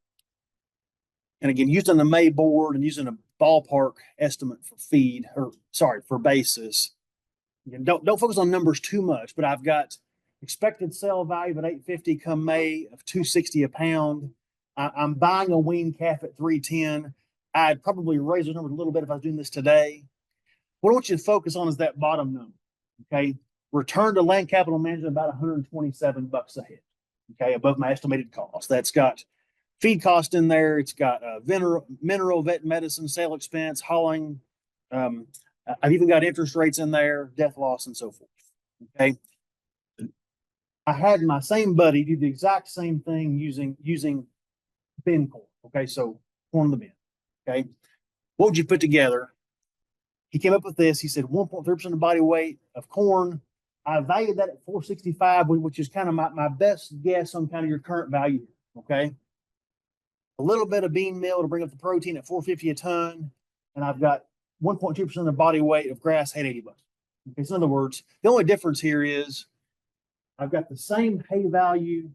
C: And again, using the May board and using a ballpark estimate for feed, or sorry, for basis. Again, don't focus on numbers too much, but I've got expected sale value at $850 come May of $260 a pound. I'm buying a wean calf at $310. I'd probably raise the number a little bit if I was doing this today. What I want you to focus on is that bottom number. Okay, return to land capital management about $127 a head. Okay, above my estimated cost. That's got feed cost in there. It's got mineral, vet medicine, sale expense, hauling. I've even got interest rates in there, death loss, and so forth. Okay. I had my same buddy do the exact same thing using bin corn. Okay, so corn in the bin. Okay, what would you put together? He came up with this. He said 1.3% of body weight of corn. I valued that at $465, which is kind of my best guess on kind of your current value. Okay, a little bit of bean meal to bring up the protein at $450 a ton, and I've got 1.2% of body weight of grass hay at $80. Okay, so in other words, the only difference here is I've got the same hay value.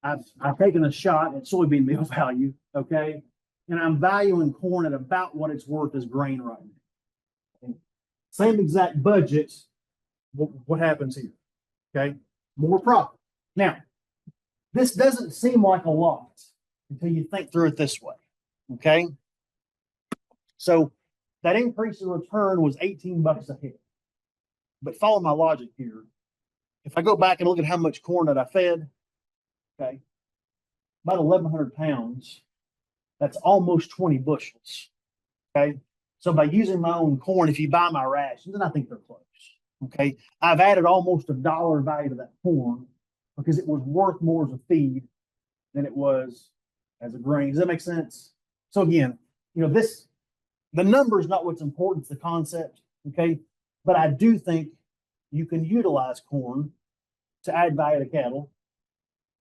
C: I've taken a shot at soybean meal value, okay? And I'm valuing corn at about what it's worth as grain right now. Okay? Same exact budget. What happens here? Okay, more profit. Now, this doesn't seem like a lot until you think through it this way, okay? So that increase in return was $18 a head. But follow my logic here. If I go back and look at how much corn that I fed, okay, about 1,100 pounds, that's almost 20 bushels. Okay, so by using my own corn, if you buy my rations, then I think they're close. Okay, I've added almost $1 value to that corn because it was worth more as a feed than it was as a grain. Does that make sense? So again, the number is not what's important, it's the concept. Okay, but I do think you can utilize corn to add value to cattle,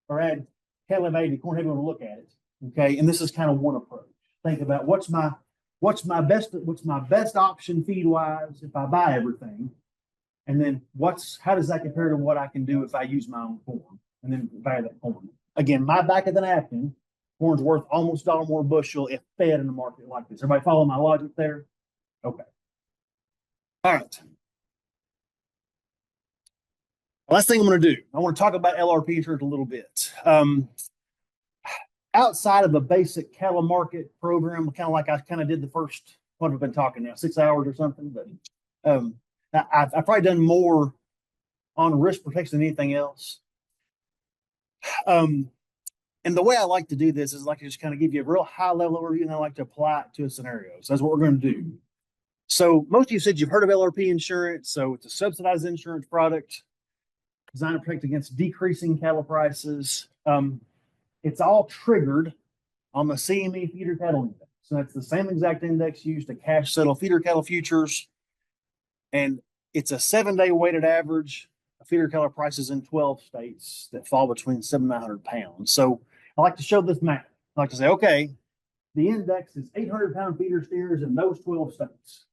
C: or add cattle value to corn, however you want to look at it. Okay, and this is kind of one approach. Think about what's my best option feed wise if I buy everything, and then how does that compare to what I can do if I use my own corn and then buy that corn. Again, my back of the napkin, corn's worth almost $1 more a bushel if fed in a market like this. Everybody follow my logic there? Okay. All right. Last thing I'm going to do, I want to talk about LRP insurance a little bit. Outside of the basic cattle market program, kind of like I kind of did the first, what have I been talking now, 6 hours or something, but I've probably done more on risk protection than anything else. And the way I like to do this is like to just kind of give you a real high level overview, and I like to apply it to a scenario. So that's what we're going to do. So most of you said you've heard of LRP insurance. So it's a subsidized insurance product designed to protect against decreasing cattle prices. It's all triggered on the CME feeder cattle index. So that's the same exact index used to cash settle feeder cattle futures. And it's a 7-day weighted average of feeder cattle prices in 12 states that fall between 700 and 900 pounds. So I like to show this map. I like to say, okay, the index is 800-pound feeder steers in those 12 states.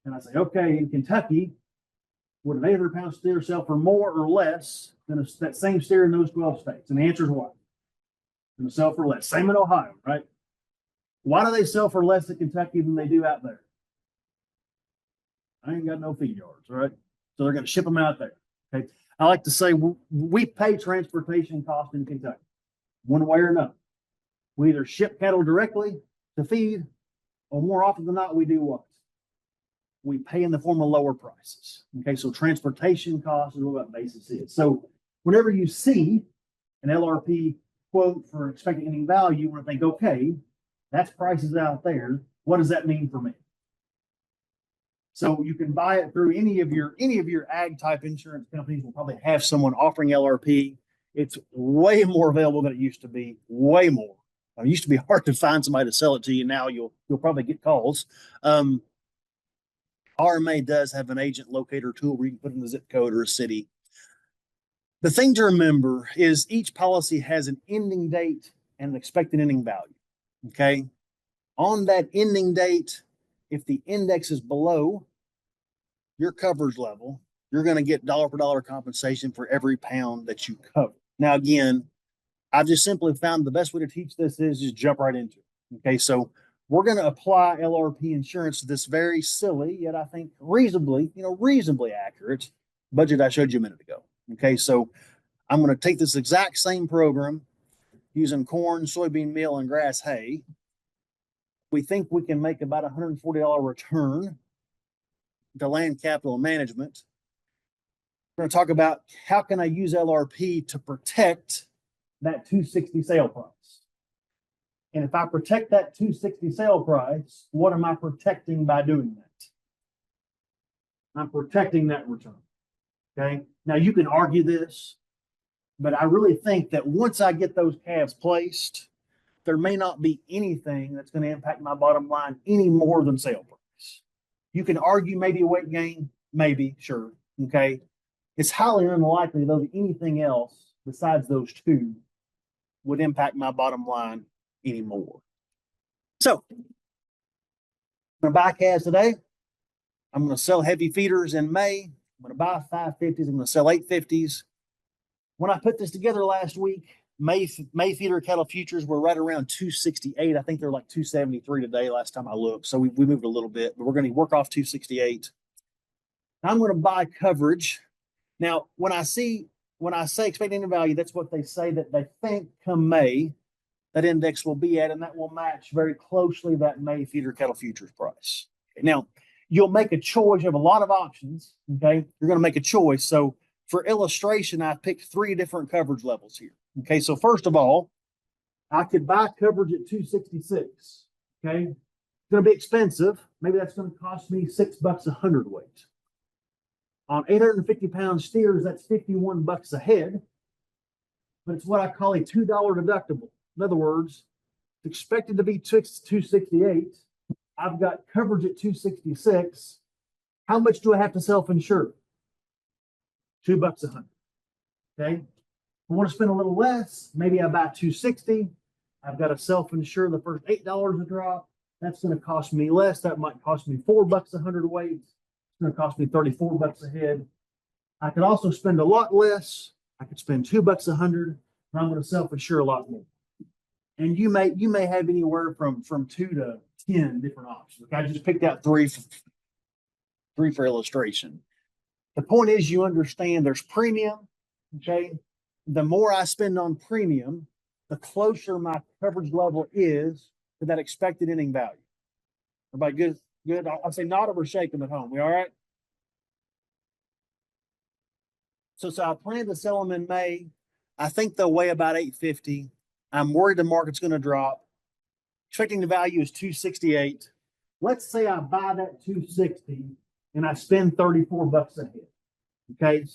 C: And I say, okay, in Kentucky, would an 800-pound steer sell for more or less than that same steer in those 12 states? And the answer is what? Going to sell for less. Same in Ohio, right? Why do they sell for less in Kentucky than they do out there? I ain't got no feed yards, right? So they're going to ship them out there. Okay. I like to say we pay transportation costs in Kentucky, one way or another. We either ship cattle directly to feed, or more often than not, we do what? We pay in the form of lower prices. Okay, so transportation costs is what that basis is. So whenever you see an LRP quote for expected ending value, you want to think, okay, that's prices out there. What does that mean for me? So you can buy it through any of your ag type insurance companies will probably have someone offering LRP. It's way more available than it used to be. Way more. It used to be hard to find somebody to sell it to you. Now you'll probably get calls. RMA does have an agent locator tool where you can put in the zip code or a city. The thing to remember is each policy has an ending date and an expected ending value. Okay. On that ending date, if the index is below your coverage level, you're going to get dollar for dollar compensation for every pound that you cover. Now, again, I've just simply found the best way to teach this is just jump right into it. Okay, so we're going to apply LRP insurance to this very silly, yet I think reasonably accurate budget I showed you a minute ago. Okay, so I'm going to take this exact same program using corn, soybean meal, and grass hay. We think we can make about $140 return to land capital management. We're going to talk about how can I use LRP to protect that 260 sale price. And if I protect that 260 sale price, what am I protecting by doing that? I'm protecting that return. Okay. Now you can argue this, but I really think that once I get those calves placed, there may not be anything that's going to impact my bottom line any more than sale price. You can argue maybe a weight gain, maybe, sure. Okay. It's highly unlikely, though, that anything else besides those two would impact my bottom line anymore. So, I'm going to buy calves today. I'm going to sell heavy feeders in May. I'm going to buy 550s. I'm going to sell 850s. When I put this together last week, May feeder cattle futures were right around 268. I think they're like 273 today last time I looked. So we moved a little bit, but we're going to work off 268. I'm going to buy coverage. Now, when I say expected end value, that's what they say that they think come May that index will be at, and that will match very closely that May feeder cattle futures price. Now, you'll make a choice. You have a lot of options. Okay, you're going to make a choice. So, for illustration, I picked 3 different coverage levels here. Okay, so first of all, I could buy coverage at 266. Okay, it's going to be expensive. Maybe that's going to cost me $6 a hundredweight. On 850-pound steers, that's $51 a head, but it's what I call a $2 deductible. In other words, it's expected to be 268. I've got coverage at 266. How much do I have to self-insure? $2 a hundred. Okay. If I want to spend a little less, maybe I buy 260. I've got to self-insure the first $8 a drop. That's going to cost me less. That might cost me $4 a hundredweight. It's going to cost me $34 a head. I could also spend a lot less. I could spend $2 a hundred, and I'm going to self-insure a lot more. And you may have anywhere from 2 to 10 different options. Okay, I just picked out three for illustration. The point is, you understand there's premium. Okay, the more I spend on premium, the closer my coverage level is to that expected ending value. Everybody good? Good. I'll say nod or shake them at home. We all right? So I plan to sell them in May. I think they'll weigh about 850. I'm worried the market's going to drop. Expecting the value is 268. Let's say I buy that 260 and I spend $34 a head. Okay.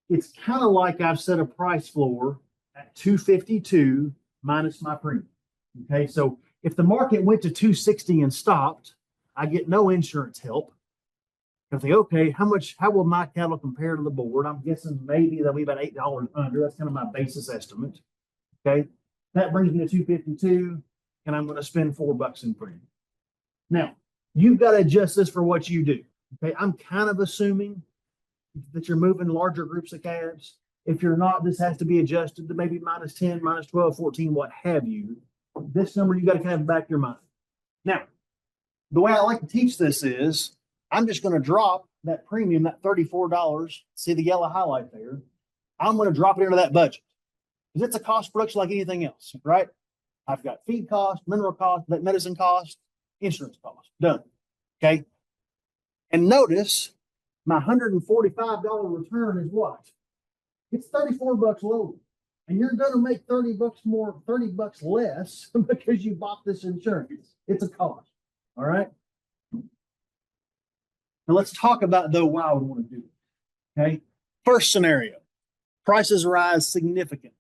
C: It's kind of like I've set a price floor at 252 minus my premium. Okay. So if the market went to 260 and stopped, I get no insurance help. I think, okay, how will my cattle compare to the board? I'm guessing maybe they'll be about $8 under. That's kind of my basis estimate. Okay. That brings me to 252, and I'm going to spend $4 in premium. Now, you've got to adjust this for what you do. Okay. I'm kind of assuming that you're moving larger groups of calves. If you're not, this has to be adjusted to maybe minus 10, minus 12, 14, what have you. This number you got to kind of back your mind. Now, the way I like to teach this is I'm just going to drop that premium, that $34. See the yellow highlight there? I'm going to drop it into that budget because it's a cost of production like anything else, right? I've got feed cost, mineral cost, medicine cost, insurance cost. Done. Okay. And notice my $145 return is what? It's $34 lower. And you're going to make $30 more, $30 less because you bought this insurance. It's a cost. All right. Now let's talk about though why I would want to do it. Okay. First scenario, prices rise significantly.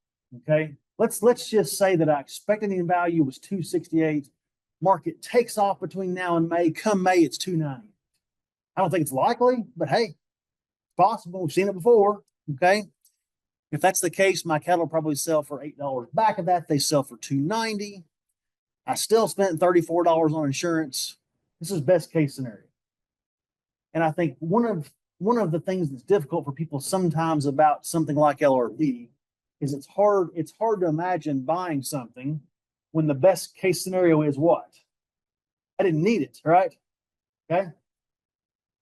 C: Okay. Let's just say that I expected the value was 268. Market takes off between now and May. Come May, it's 290. I don't think it's likely, but hey, it's possible. We've seen it before. Okay. If that's the case, my cattle probably sell for $8. Back of that, they sell for $290. I still spent $34 on insurance. This is best case scenario. And I think one of the things that's difficult for people sometimes about something like LRP is it's hard to imagine buying something when the best case scenario is what? I didn't need it, right? Okay.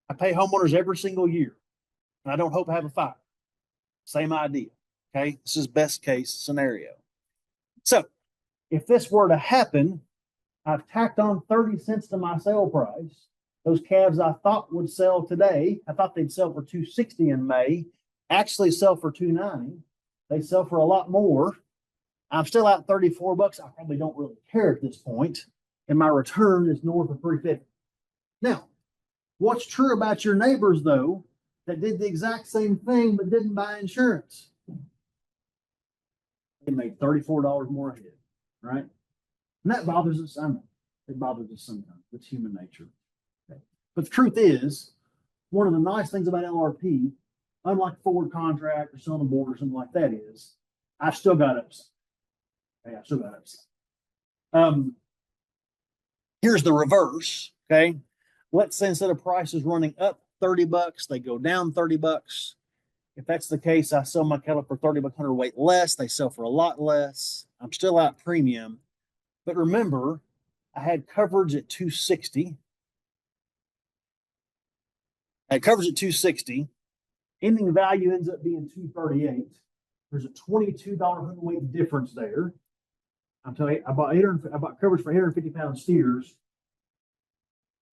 C: I pay homeowners every single year, and I don't hope I have a fire. Same idea. Okay. This is best case scenario. So if this were to happen, I've tacked on 30 cents to my sale price. Those calves I thought would sell today, I thought they'd sell for $260 in May, actually sell for $290. They sell for a lot more. I'm still out $34. I probably don't really care at this point, and my return is north of $350. Now, what's true about your neighbors though that did the exact same thing but didn't buy insurance? They made $34 more a head, right? And that bothers us. I know it bothers us sometimes. It's human nature. Okay. But the truth is, one of the nice things about LRP, unlike forward contract or selling a board or something like that, is I've still got upside. Okay, I've still got upside. Here's the reverse. Okay. Let's say instead of prices running up $30, they go down $30. If that's the case, I sell my cattle for $30 hundredweight less. They sell for a lot less. I'm still out premium. But remember, I had coverage at 260. I had coverage at 260. Ending value ends up being 238. There's a $22 hundredweight difference there. I'm telling you, I bought coverage for 850 pound steers.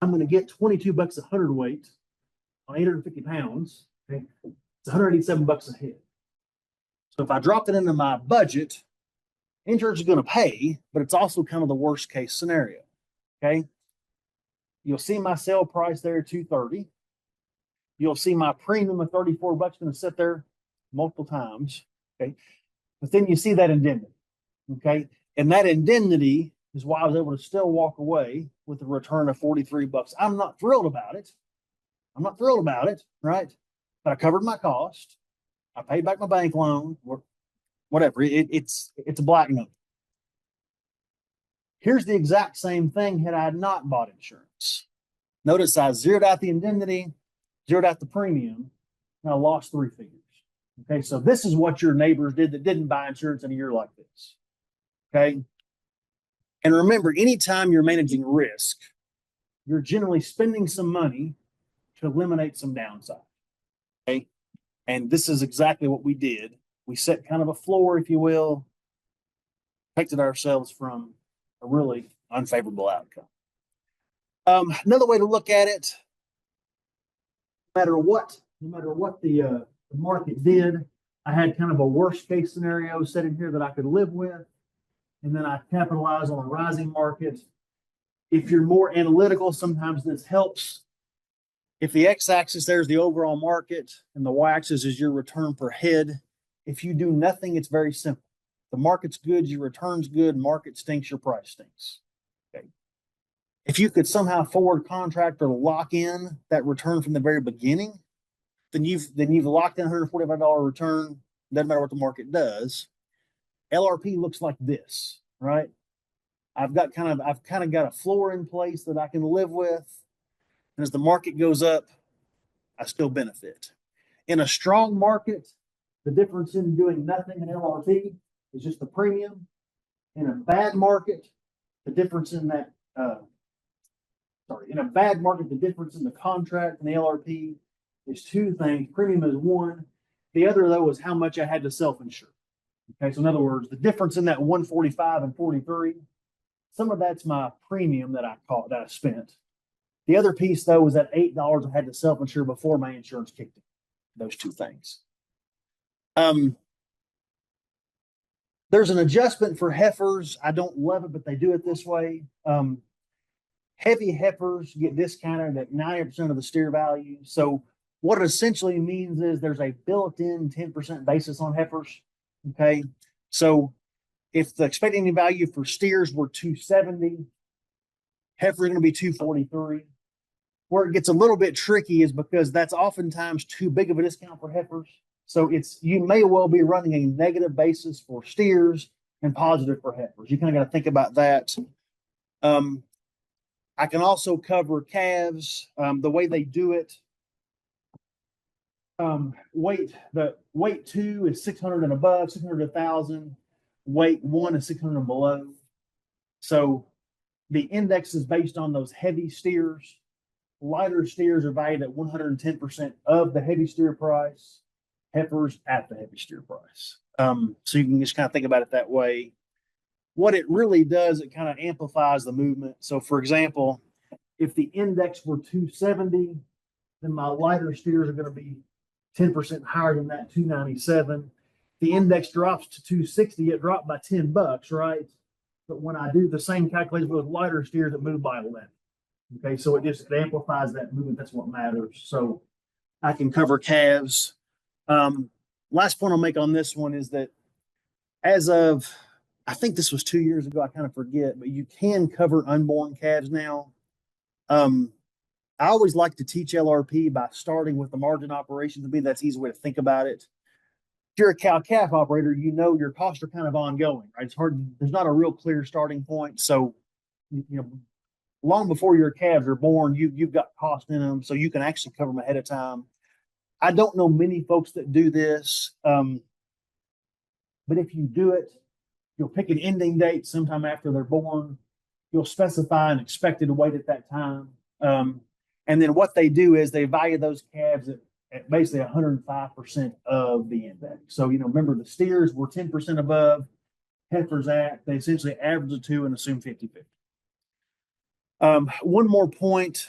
C: I'm going to get $22 a hundredweight on 850 pounds. Okay, it's $187 a head. So if I dropped it into my budget, insurance is going to pay, but it's also kind of the worst case scenario. Okay. You'll see my sale price there, $230. You'll see my premium of $34 going to sit there multiple times. Okay. But then you see that indemnity. Okay. And that indemnity is why I was able to still walk away with a return of $43. I'm not thrilled about it. Right. But I covered my cost. I paid back my bank loan, or whatever. It's a black note. Here's the exact same thing had I not bought insurance. Notice I zeroed out the indemnity, zeroed out the premium, and I lost 3 figures. Okay, so this is what your neighbors did that didn't buy insurance in a year like this. Okay, and remember, anytime you're managing risk, you're generally spending some money to eliminate some downside. Okay, and this is exactly what we did. We set kind of a floor, if you will, protected ourselves from a really unfavorable outcome. Another way to look at it, no matter what the market did, I had kind of a worst case scenario set in here that I could live with, and then I capitalize on a rising market. If you're more analytical, sometimes this helps. If the x-axis there is the overall market and the y-axis is your return per head, if you do nothing, it's very simple. The market's good, your return's good, market stinks, your price stinks. Okay. If you could somehow forward contract or lock in that return from the very beginning, then you've locked in $145 return. Doesn't matter what the market does. LRP looks like this, right? I've kind of got a floor in place that I can live with. And as the market goes up, I still benefit. In a strong market, the difference in doing nothing in LRP is just the premium. In a bad market, the difference in that, in a bad market, the difference in the contract and the LRP is 2 things. Premium is 1. The other, though, is how much I had to self-insure. Okay, so in other words, the difference in that 145 and 43, some of that's my premium that I spent. The other piece, though, was that $8 I had to self-insure before my insurance kicked in. Those 2 things. There's an adjustment for heifers. I don't love it, but they do it this way. Heavy heifers get discounted at 90% of the steer value. So what it essentially means is there's a built-in 10% basis on heifers. Okay. So if the expected value for steers were 270, heifers are going to be 243. Where it gets a little bit tricky is because that's oftentimes too big of a discount for heifers. So you may well be running a negative basis for steers and positive for heifers. You kind of got to think about that. I can also cover calves. The way they do it, The weight 2 is 600 and above, 600 to 1,000. Weight 1 is 600 and below. So the index is based on those heavy steers. Lighter steers are valued at 110% of the heavy steer price. Heifers at the heavy steer price. So you can just kind of think about it that way. What it really does, it kind of amplifies the movement. So for example, if the index were 270, then my lighter steers are going to be 10% higher than that 297. The index drops to 260, it dropped by $10, right? But when I do the same calculation with lighter steers, it moved by 11. Okay, so it amplifies that movement. That's what matters. So I can cover calves. Last point I'll make on this one is that as of, I think this was 2 years ago, I kind of forget, but you can cover unborn calves now. I always like to teach LRP by starting with the margin operation. To me, that's the easy way to think about it. If you're a cow-calf operator, you know your costs are kind of ongoing, right? It's hard. There's not a real clear starting point. So, long before your calves are born, you've got cost in them, so you can actually cover them ahead of time. I don't know many folks that do this, but if you do it, you'll pick an ending date sometime after they're born. You'll specify an expected weight at that time. And then what they do is they value those calves at basically 105% of the index. So, remember the steers were 10% above, heifers they essentially average the two and assume 50-50. One more point,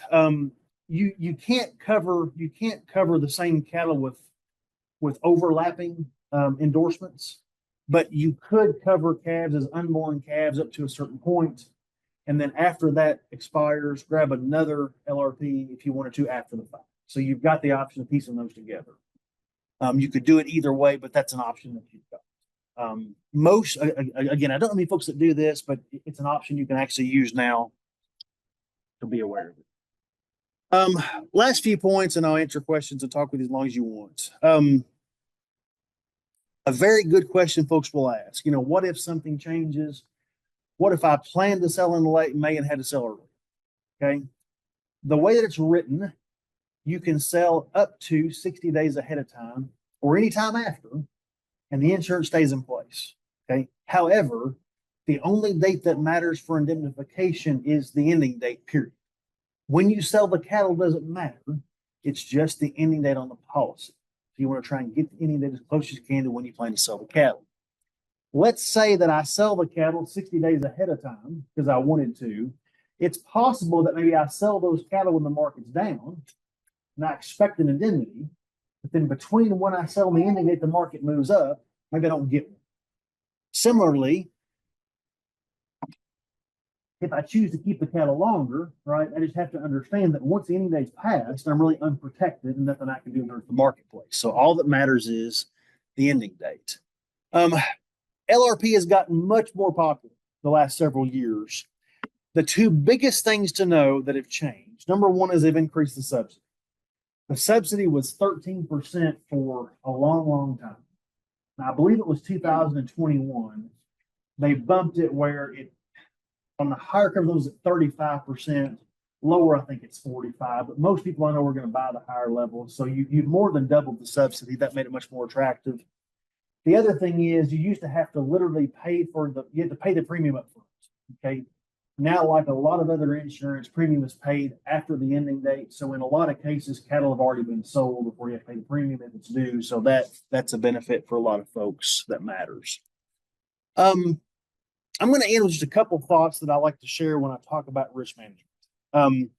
C: you can't cover the same cattle with overlapping endorsements, but you could cover calves as unborn calves up to a certain point. And then after that expires, grab another LRP if you wanted to after the fact. So you've got the option of piecing those together. You could do it either way, but that's an option that you've got. Again, I don't know many folks that do this, but it's an option you can actually use now to be aware of it. Last few points, and I'll answer questions and talk with you as long as you want. A very good question folks will ask, what if something changes? What if I planned to sell in late May and had to sell early? Okay. The way that it's written, you can sell up to 60 days ahead of time or any time after, and the insurance stays in place. Okay. However, the only date that matters for indemnification is the ending date, period. When you sell the cattle, doesn't matter. It's just the ending date on the policy. So you want to try and get the ending date as close as you can to when you plan to sell the cattle. Let's say that I sell the cattle 60 days ahead of time because I wanted to. It's possible that maybe I sell those cattle when the market's down and I expect an indemnity, but then between when I sell and the ending date, the market moves up, maybe I don't get one. Similarly, if I choose to keep the cattle longer, right, I just have to understand that once the ending date's passed, I'm really unprotected and nothing I can do in the marketplace. So all that matters is the ending date. LRP has gotten much more popular the last several years. The two biggest things to know that have changed. Number one is they've increased the subsidy. The subsidy was 13% for a long, long time. Now, I believe it was 2021. They bumped it where it, on the higher curve, it was at 35%. Lower, I think it's 45%. But most people I know are going to buy the higher level. So you've more than doubled the subsidy. That made it much more attractive. The other thing is you used to have to literally you had to pay the premium up front. Okay. Now, like a lot of other insurance, premium is paid after the ending date. So in a lot of cases, cattle have already been sold before you have to pay the premium if it's due. So that's a benefit for a lot of folks that matters. I'm going to end with just a couple thoughts that I like to share when I talk about risk management.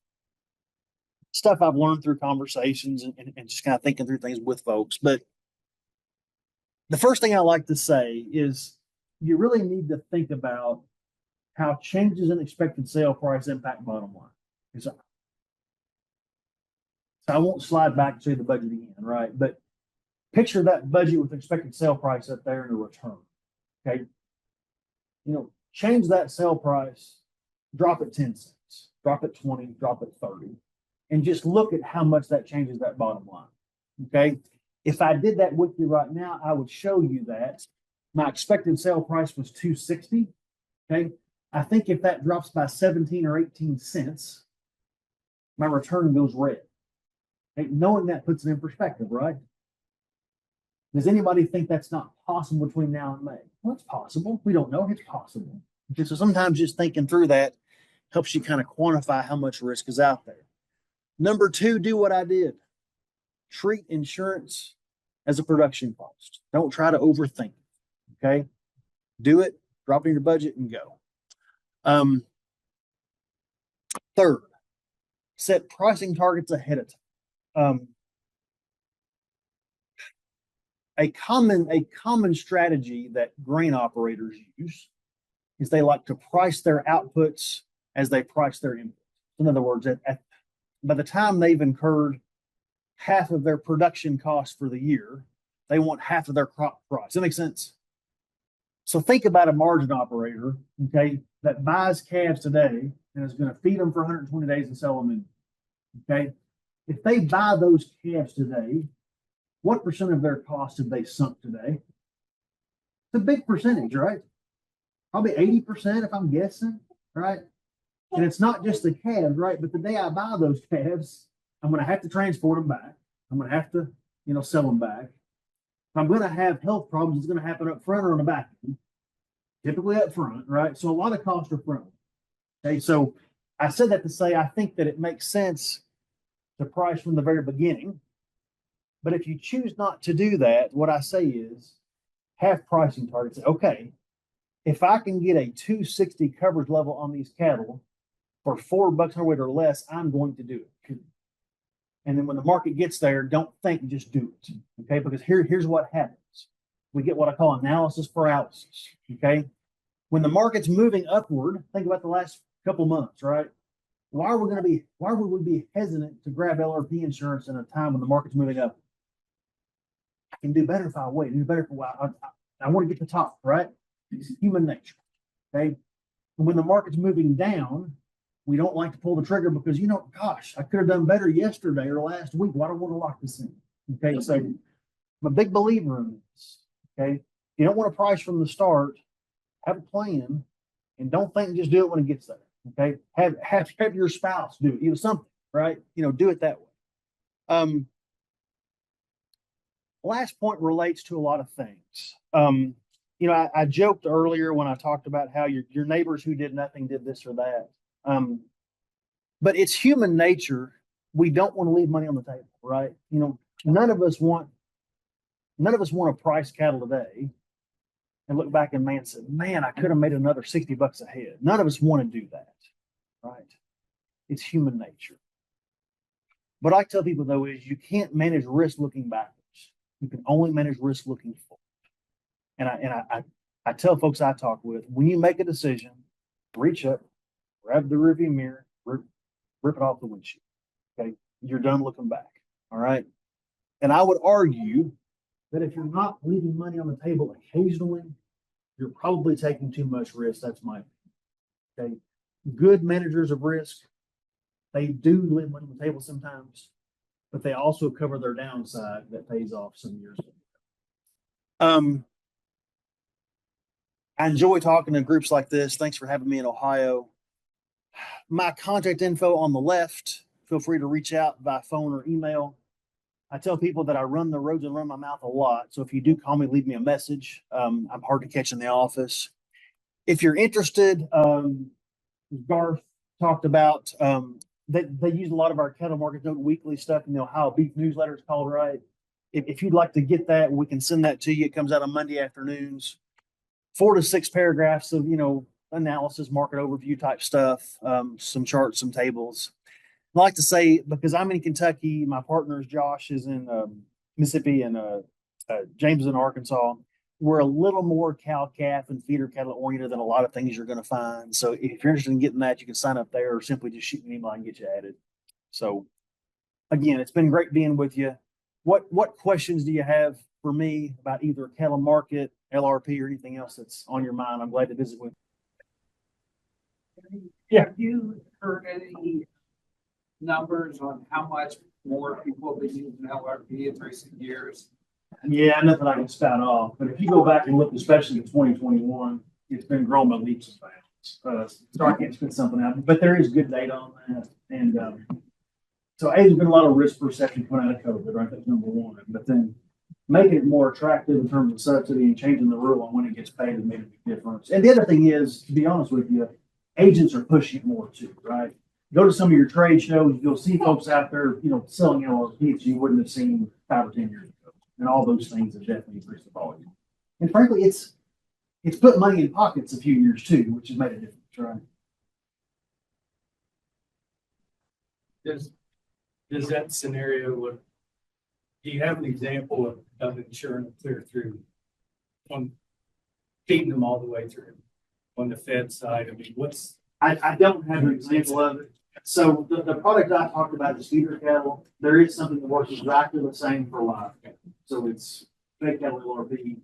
C: Stuff I've learned through conversations and just kind of thinking through things with folks. But the first thing I like to say is you really need to think about how changes in expected sale price impact bottom line. So I won't slide back to the budget again, right? But picture that budget with expected sale price up there and a return. Okay. Change that sale price, drop it 10 cents, drop it 20, drop it 30, and just look at how much that changes that bottom line. Okay. If I did that with you right now, I would show you that my expected sale price was 260. Okay. I think if that drops by 17 or 18 cents, my return goes red. Okay? Knowing that puts it in perspective, right? Does anybody think that's not possible between now and May? Well, it's possible. We don't know. It's possible. Okay, so sometimes just thinking through that helps you kind of quantify how much risk is out there. Number two, do what I did. Treat insurance as a production cost. Don't try to overthink it. Okay. Do it, drop it in your budget and go. Third, set pricing targets ahead of time. A common strategy that grain operators use is they like to price their outputs as they price their inputs. In other words, by the time they've incurred half of their production costs for the year, they want half of their crop price. Does that make sense? So think about a margin operator, okay, that buys calves today and is going to feed them for 120 days and sell them in. Okay. If they buy those calves today, what percent of their cost have they sunk today? It's a big percentage, right? Probably 80% if I'm guessing, right? And it's not just the calves, right? But the day I buy those calves, I'm going to have to transport them back. I'm going to have to, sell them back. If I'm going to have health problems, it's going to happen up front or on the back end. Typically up front, right? So a lot of costs are front. Okay, so I said that to say I think that it makes sense to price from the very beginning. But if you choose not to do that, what I say is have pricing targets. Okay, if I can get a 260 coverage level on these cattle for $4 a weight or less, I'm going to do it. And then when the market gets there, don't think, just do it. Okay, because here's what happens. We get what I call analysis paralysis. Okay, when the market's moving upward, think about the last couple months, right? Why would we be hesitant to grab LRP insurance in a time when the market's moving up? I can do better if I wait. Do better for a while. I want to get the top, right? It's human nature. Okay. And when the market's moving down, we don't like to pull the trigger because, gosh, I could have done better yesterday or last week. Well, I don't want to lock this in. Okay. So I'm a big believer in this. Okay. You don't want to price from the start, have a plan, and don't think just do it when it gets there. Okay. Have your spouse do it, something, right? Do it that way. Last point relates to a lot of things. I joked earlier when I talked about how your neighbors who did nothing did this or that. But it's human nature. We don't want to leave money on the table, right? None of us want to price cattle today and look back and say, man, I could have made another $60 a head. None of us want to do that, right? It's human nature. What I tell people though is you can't manage risk looking backwards. You can only manage risk looking forward. And I tell folks I talk with, when you make a decision, reach up, grab the rearview mirror, rip it off the windshield. Okay, you're done looking back. All right. And I would argue that if you're not leaving money on the table occasionally, you're probably taking too much risk. That's my opinion. Okay. Good managers of risk, they do leave money on the table sometimes, but they also cover their downside that pays off some years later. I enjoy talking to groups like this. Thanks for having me in Ohio. My contact info on the left. Feel free to reach out by phone or email. I tell people that I run the roads and run my mouth a lot. So if you do call me, leave me a message. I'm hard to catch in the office. If you're interested, Garth talked about they use a lot of our Cattle Market Note Weekly stuff in the Ohio Beef newsletter. It's called, right? If you'd like to get that, we can send that to you. It comes out on Monday afternoons. 4 to 6 paragraphs of, analysis, market overview type stuff, some charts, some tables. I like to say, because I'm in Kentucky, my partner Josh is in Mississippi and James is in Arkansas. We're a little more cow-calf and feeder cattle oriented than a lot of things you're going to find. So if you're interested in getting that, you can sign up there or simply just shoot me an email and get you added. So again, it's been great being with you. What questions do you have for me about either cattle market, LRP, or anything else that's on your mind? I'm glad to visit with you. Yeah.
D: Have you heard any numbers on how much more people have been using LRP in recent years?
C: Yeah, nothing I can spout off. But if you go back and look, especially in 2021, it's been growing by leaps and bounds. So I can't spit something out, but there is good data on that. And so there's been a lot of risk perception coming out of COVID, right? That's number one. But then making it more attractive in terms of subsidy and changing the rule on when it gets paid has made a big difference. And the other thing is, to be honest with you, agents are pushing it more too, right? Go to some of your trade shows, you'll see folks out there, selling LLPs you wouldn't have seen 5 or 10 years ago. And all those things have definitely increased the volume. And frankly, it's put money in pockets a few years too, which has made a difference, right?
E: Does that scenario look, do you have an example of insurance clear through on feeding them all the way through on the Fed side? I mean,
C: I don't have an example of it. So the product I talked about is feeder cattle. There is something that works exactly the same for live cattle. So it's fed cattle LRP.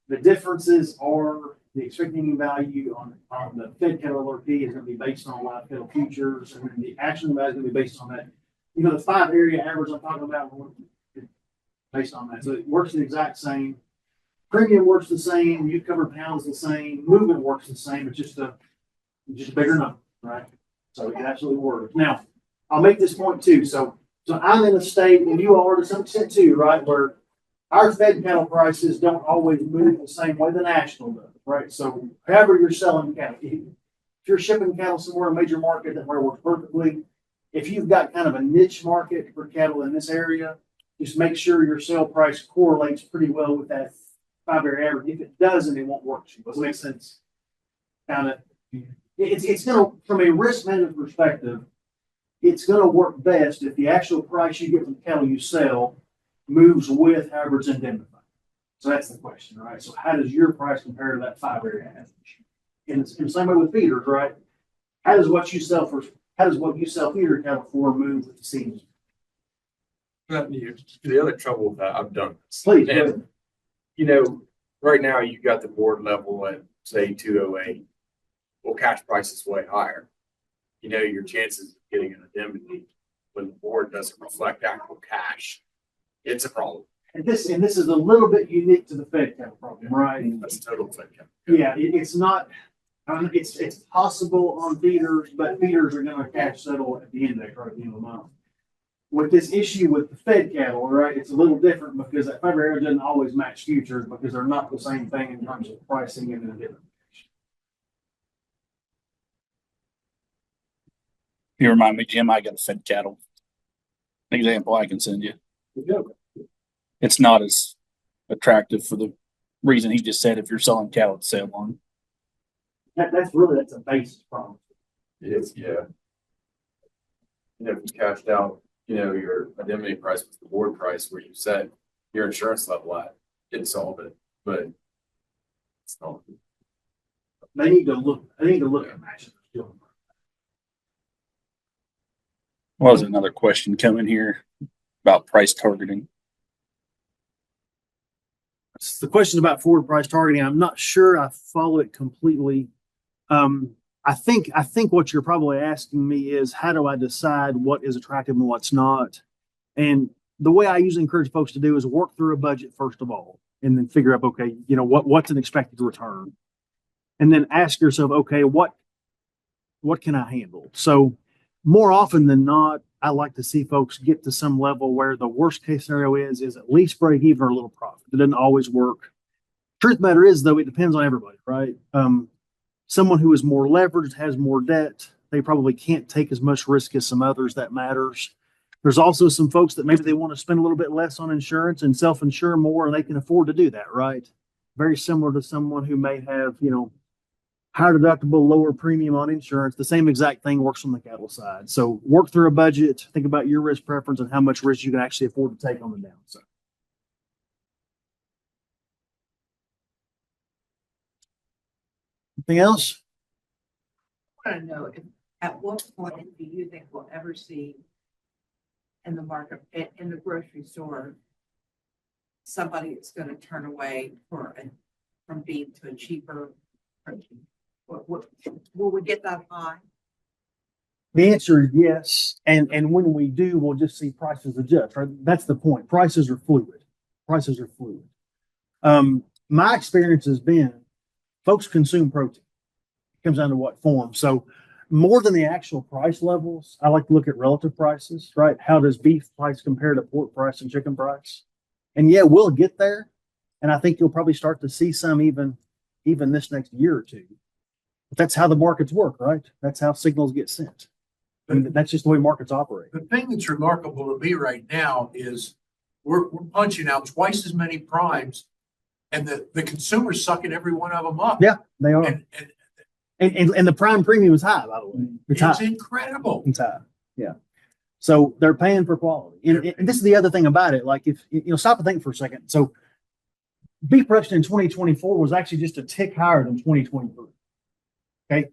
C: The differences are the expecting value on the fed cattle LRP is going to be based on live cattle futures, and then the action value is going to be based on that. The 5 area average I'm talking about based on that. So it works the exact same. Premium works the same. You cover pounds the same. Movement works the same. It's just a bigger number, right? So it absolutely works. Now, I'll make this point too. So I'm in a state, and you all are to some extent too, right, where our fed cattle prices don't always move the same way the national does, right? So however you're selling cattle, if you're shipping cattle somewhere in a major market that where it works perfectly, if you've got kind of a niche market for cattle in this area, just make sure your sale price correlates pretty well with that 5 area average. If it doesn't, it won't work. Does it make sense? Kind of. It's going to, from a risk management perspective, it's going to work best if the actual price you get from the cattle you sell moves with however it's indemnified. So that's the question, right? So how does your price compare to that 5 area average? And it's in the same way with feeders, right? How does what you sell feeder cattle for move with the season?
F: The other trouble with that, I've done this.
C: Please,
F: and, right now you got the board level at say 208. Well, cash price is way higher. Your chances of getting an indemnity when the board doesn't reflect actual cash, it's a problem.
C: And this is a little bit unique to the fed cattle problem, right?
F: That's total fed cap.
C: Yeah, it's not. It's possible on feeders, but feeders are going to cash settle at the index right at the end of the month. With this issue with the fed cattle, right, it's a little different because that 5 area doesn't always match futures because they're not the same thing in terms of pricing and indemnification.
B: You remind me, Jim, I got a fed cattle example I can send you. It's not as attractive for the reason he just said if you're selling cattle at sale on.
C: That's a basis problem.
F: It is, yeah. If you cashed out, your indemnity price was the board price where you set your insurance level at, it'd solve it, but it's not.
C: They need to look at matches.
B: Well, there's another question coming here about price targeting.
C: The question about forward price targeting, I'm not sure I follow it completely. I think what you're probably asking me is how do I decide what is attractive and what's not? And the way I usually encourage folks to do is work through a budget first of all, and then figure out, okay, what's an expected return? And then ask yourself, okay, what can I handle? So more often than not, I like to see folks get to some level where the worst case scenario is at least break even or a little profit. It doesn't always work. Truth matter is, though, it depends on everybody, right? Someone who is more leveraged, has more debt, they probably can't take as much risk as some others. That matters. There's also some folks that maybe they want to spend a little bit less on insurance and self-insure more, and they can afford to do that, right? Very similar to someone who may have, higher deductible, lower premium on insurance. The same exact thing works on the cattle side. So work through a budget, think about your risk preference and how much risk you can actually afford to take on the downside. Anything else?
G: I want to know at what point do you think we'll ever see in the market, in the grocery store, somebody that's going to turn away from beef to a cheaper protein? Will we get that high?
C: The answer is yes. And when we do, we'll just see prices adjust, right? That's the point. Prices are fluid. My experience has been folks consume protein. It comes down to what form. So more than the actual price levels, I like to look at relative prices, right? How does beef price compare to pork price and chicken price? And yeah, we'll get there. And I think you'll probably start to see some even this next year or two. But that's how the markets work, right? That's how signals get sent. I mean, that's just the way markets operate.
H: The thing that's remarkable to me right now is we're punching out twice as many primes, and the consumer's sucking every one of them up.
C: Yeah, they are.
H: And
C: And the prime premium is high, by the way. It's high.
H: it's incredible.
C: It's high. Yeah. So they're paying for quality. And this is the other thing about it. Like if, stop and think for a second. So beef production in 2024 was actually just a tick higher than 2023. Okay.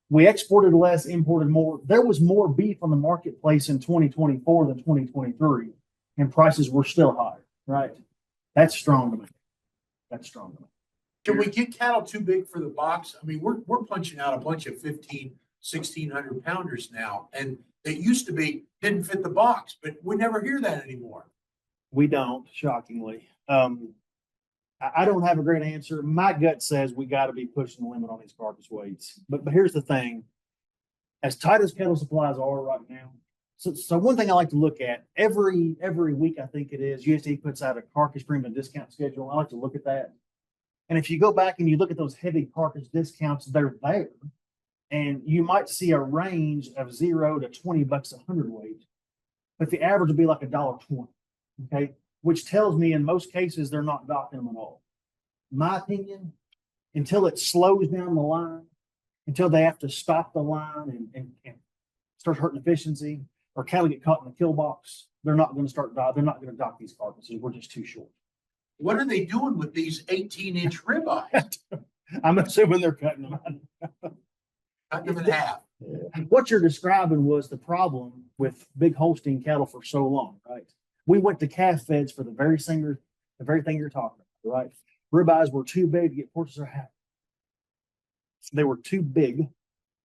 C: We exported less, imported more. There was more beef on the marketplace in 2024 than 2023, and prices were still higher, right? That's strong to me. That's strong to me.
H: Can we get cattle too big for the box? I mean, we're punching out a bunch of 1,600 pounders now, and it used to be didn't fit the box, but we never hear that anymore.
C: We don't, shockingly. I don't have a great answer. My gut says we got to be pushing the limit on these carcass weights. But here's the thing: as tight as cattle supplies are right now, so one thing I like to look at every week, I think it is, USDA puts out a carcass premium discount schedule. I like to look at that. And if you go back and you look at those heavy carcass discounts, they're there. And you might see a range of $0 to $20 a hundredweight, but the average would be like $1.20. Okay. Which tells me in most cases, they're not docking them at all. My opinion, until it slows down the line, until they have to stop the line and start hurting efficiency, or cattle get caught in the kill box, they're not going to dock these carcasses. We're just too short.
H: What are they doing with these 18-inch ribeyes?
C: I'm assuming they're cutting them out.
H: Cutting them in half.
C: What you're describing was the problem with big Holstein cattle for so long, right? We went to calf feds for the very thing you're talking about, right? Ribeyes were too big to get portions of half. They were too big,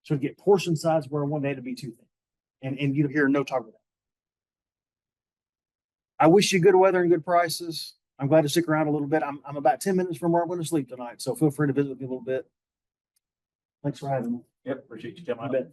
C: so to get portion size where one day to be too thin. And you hear no talk about that. I wish you good weather and good prices. I'm glad to stick around a little bit. I'm about 10 minutes from where I'm going to sleep tonight, so feel free to visit with me a little bit. Thanks for having me.
B: Yep, appreciate you coming.
C: I bet.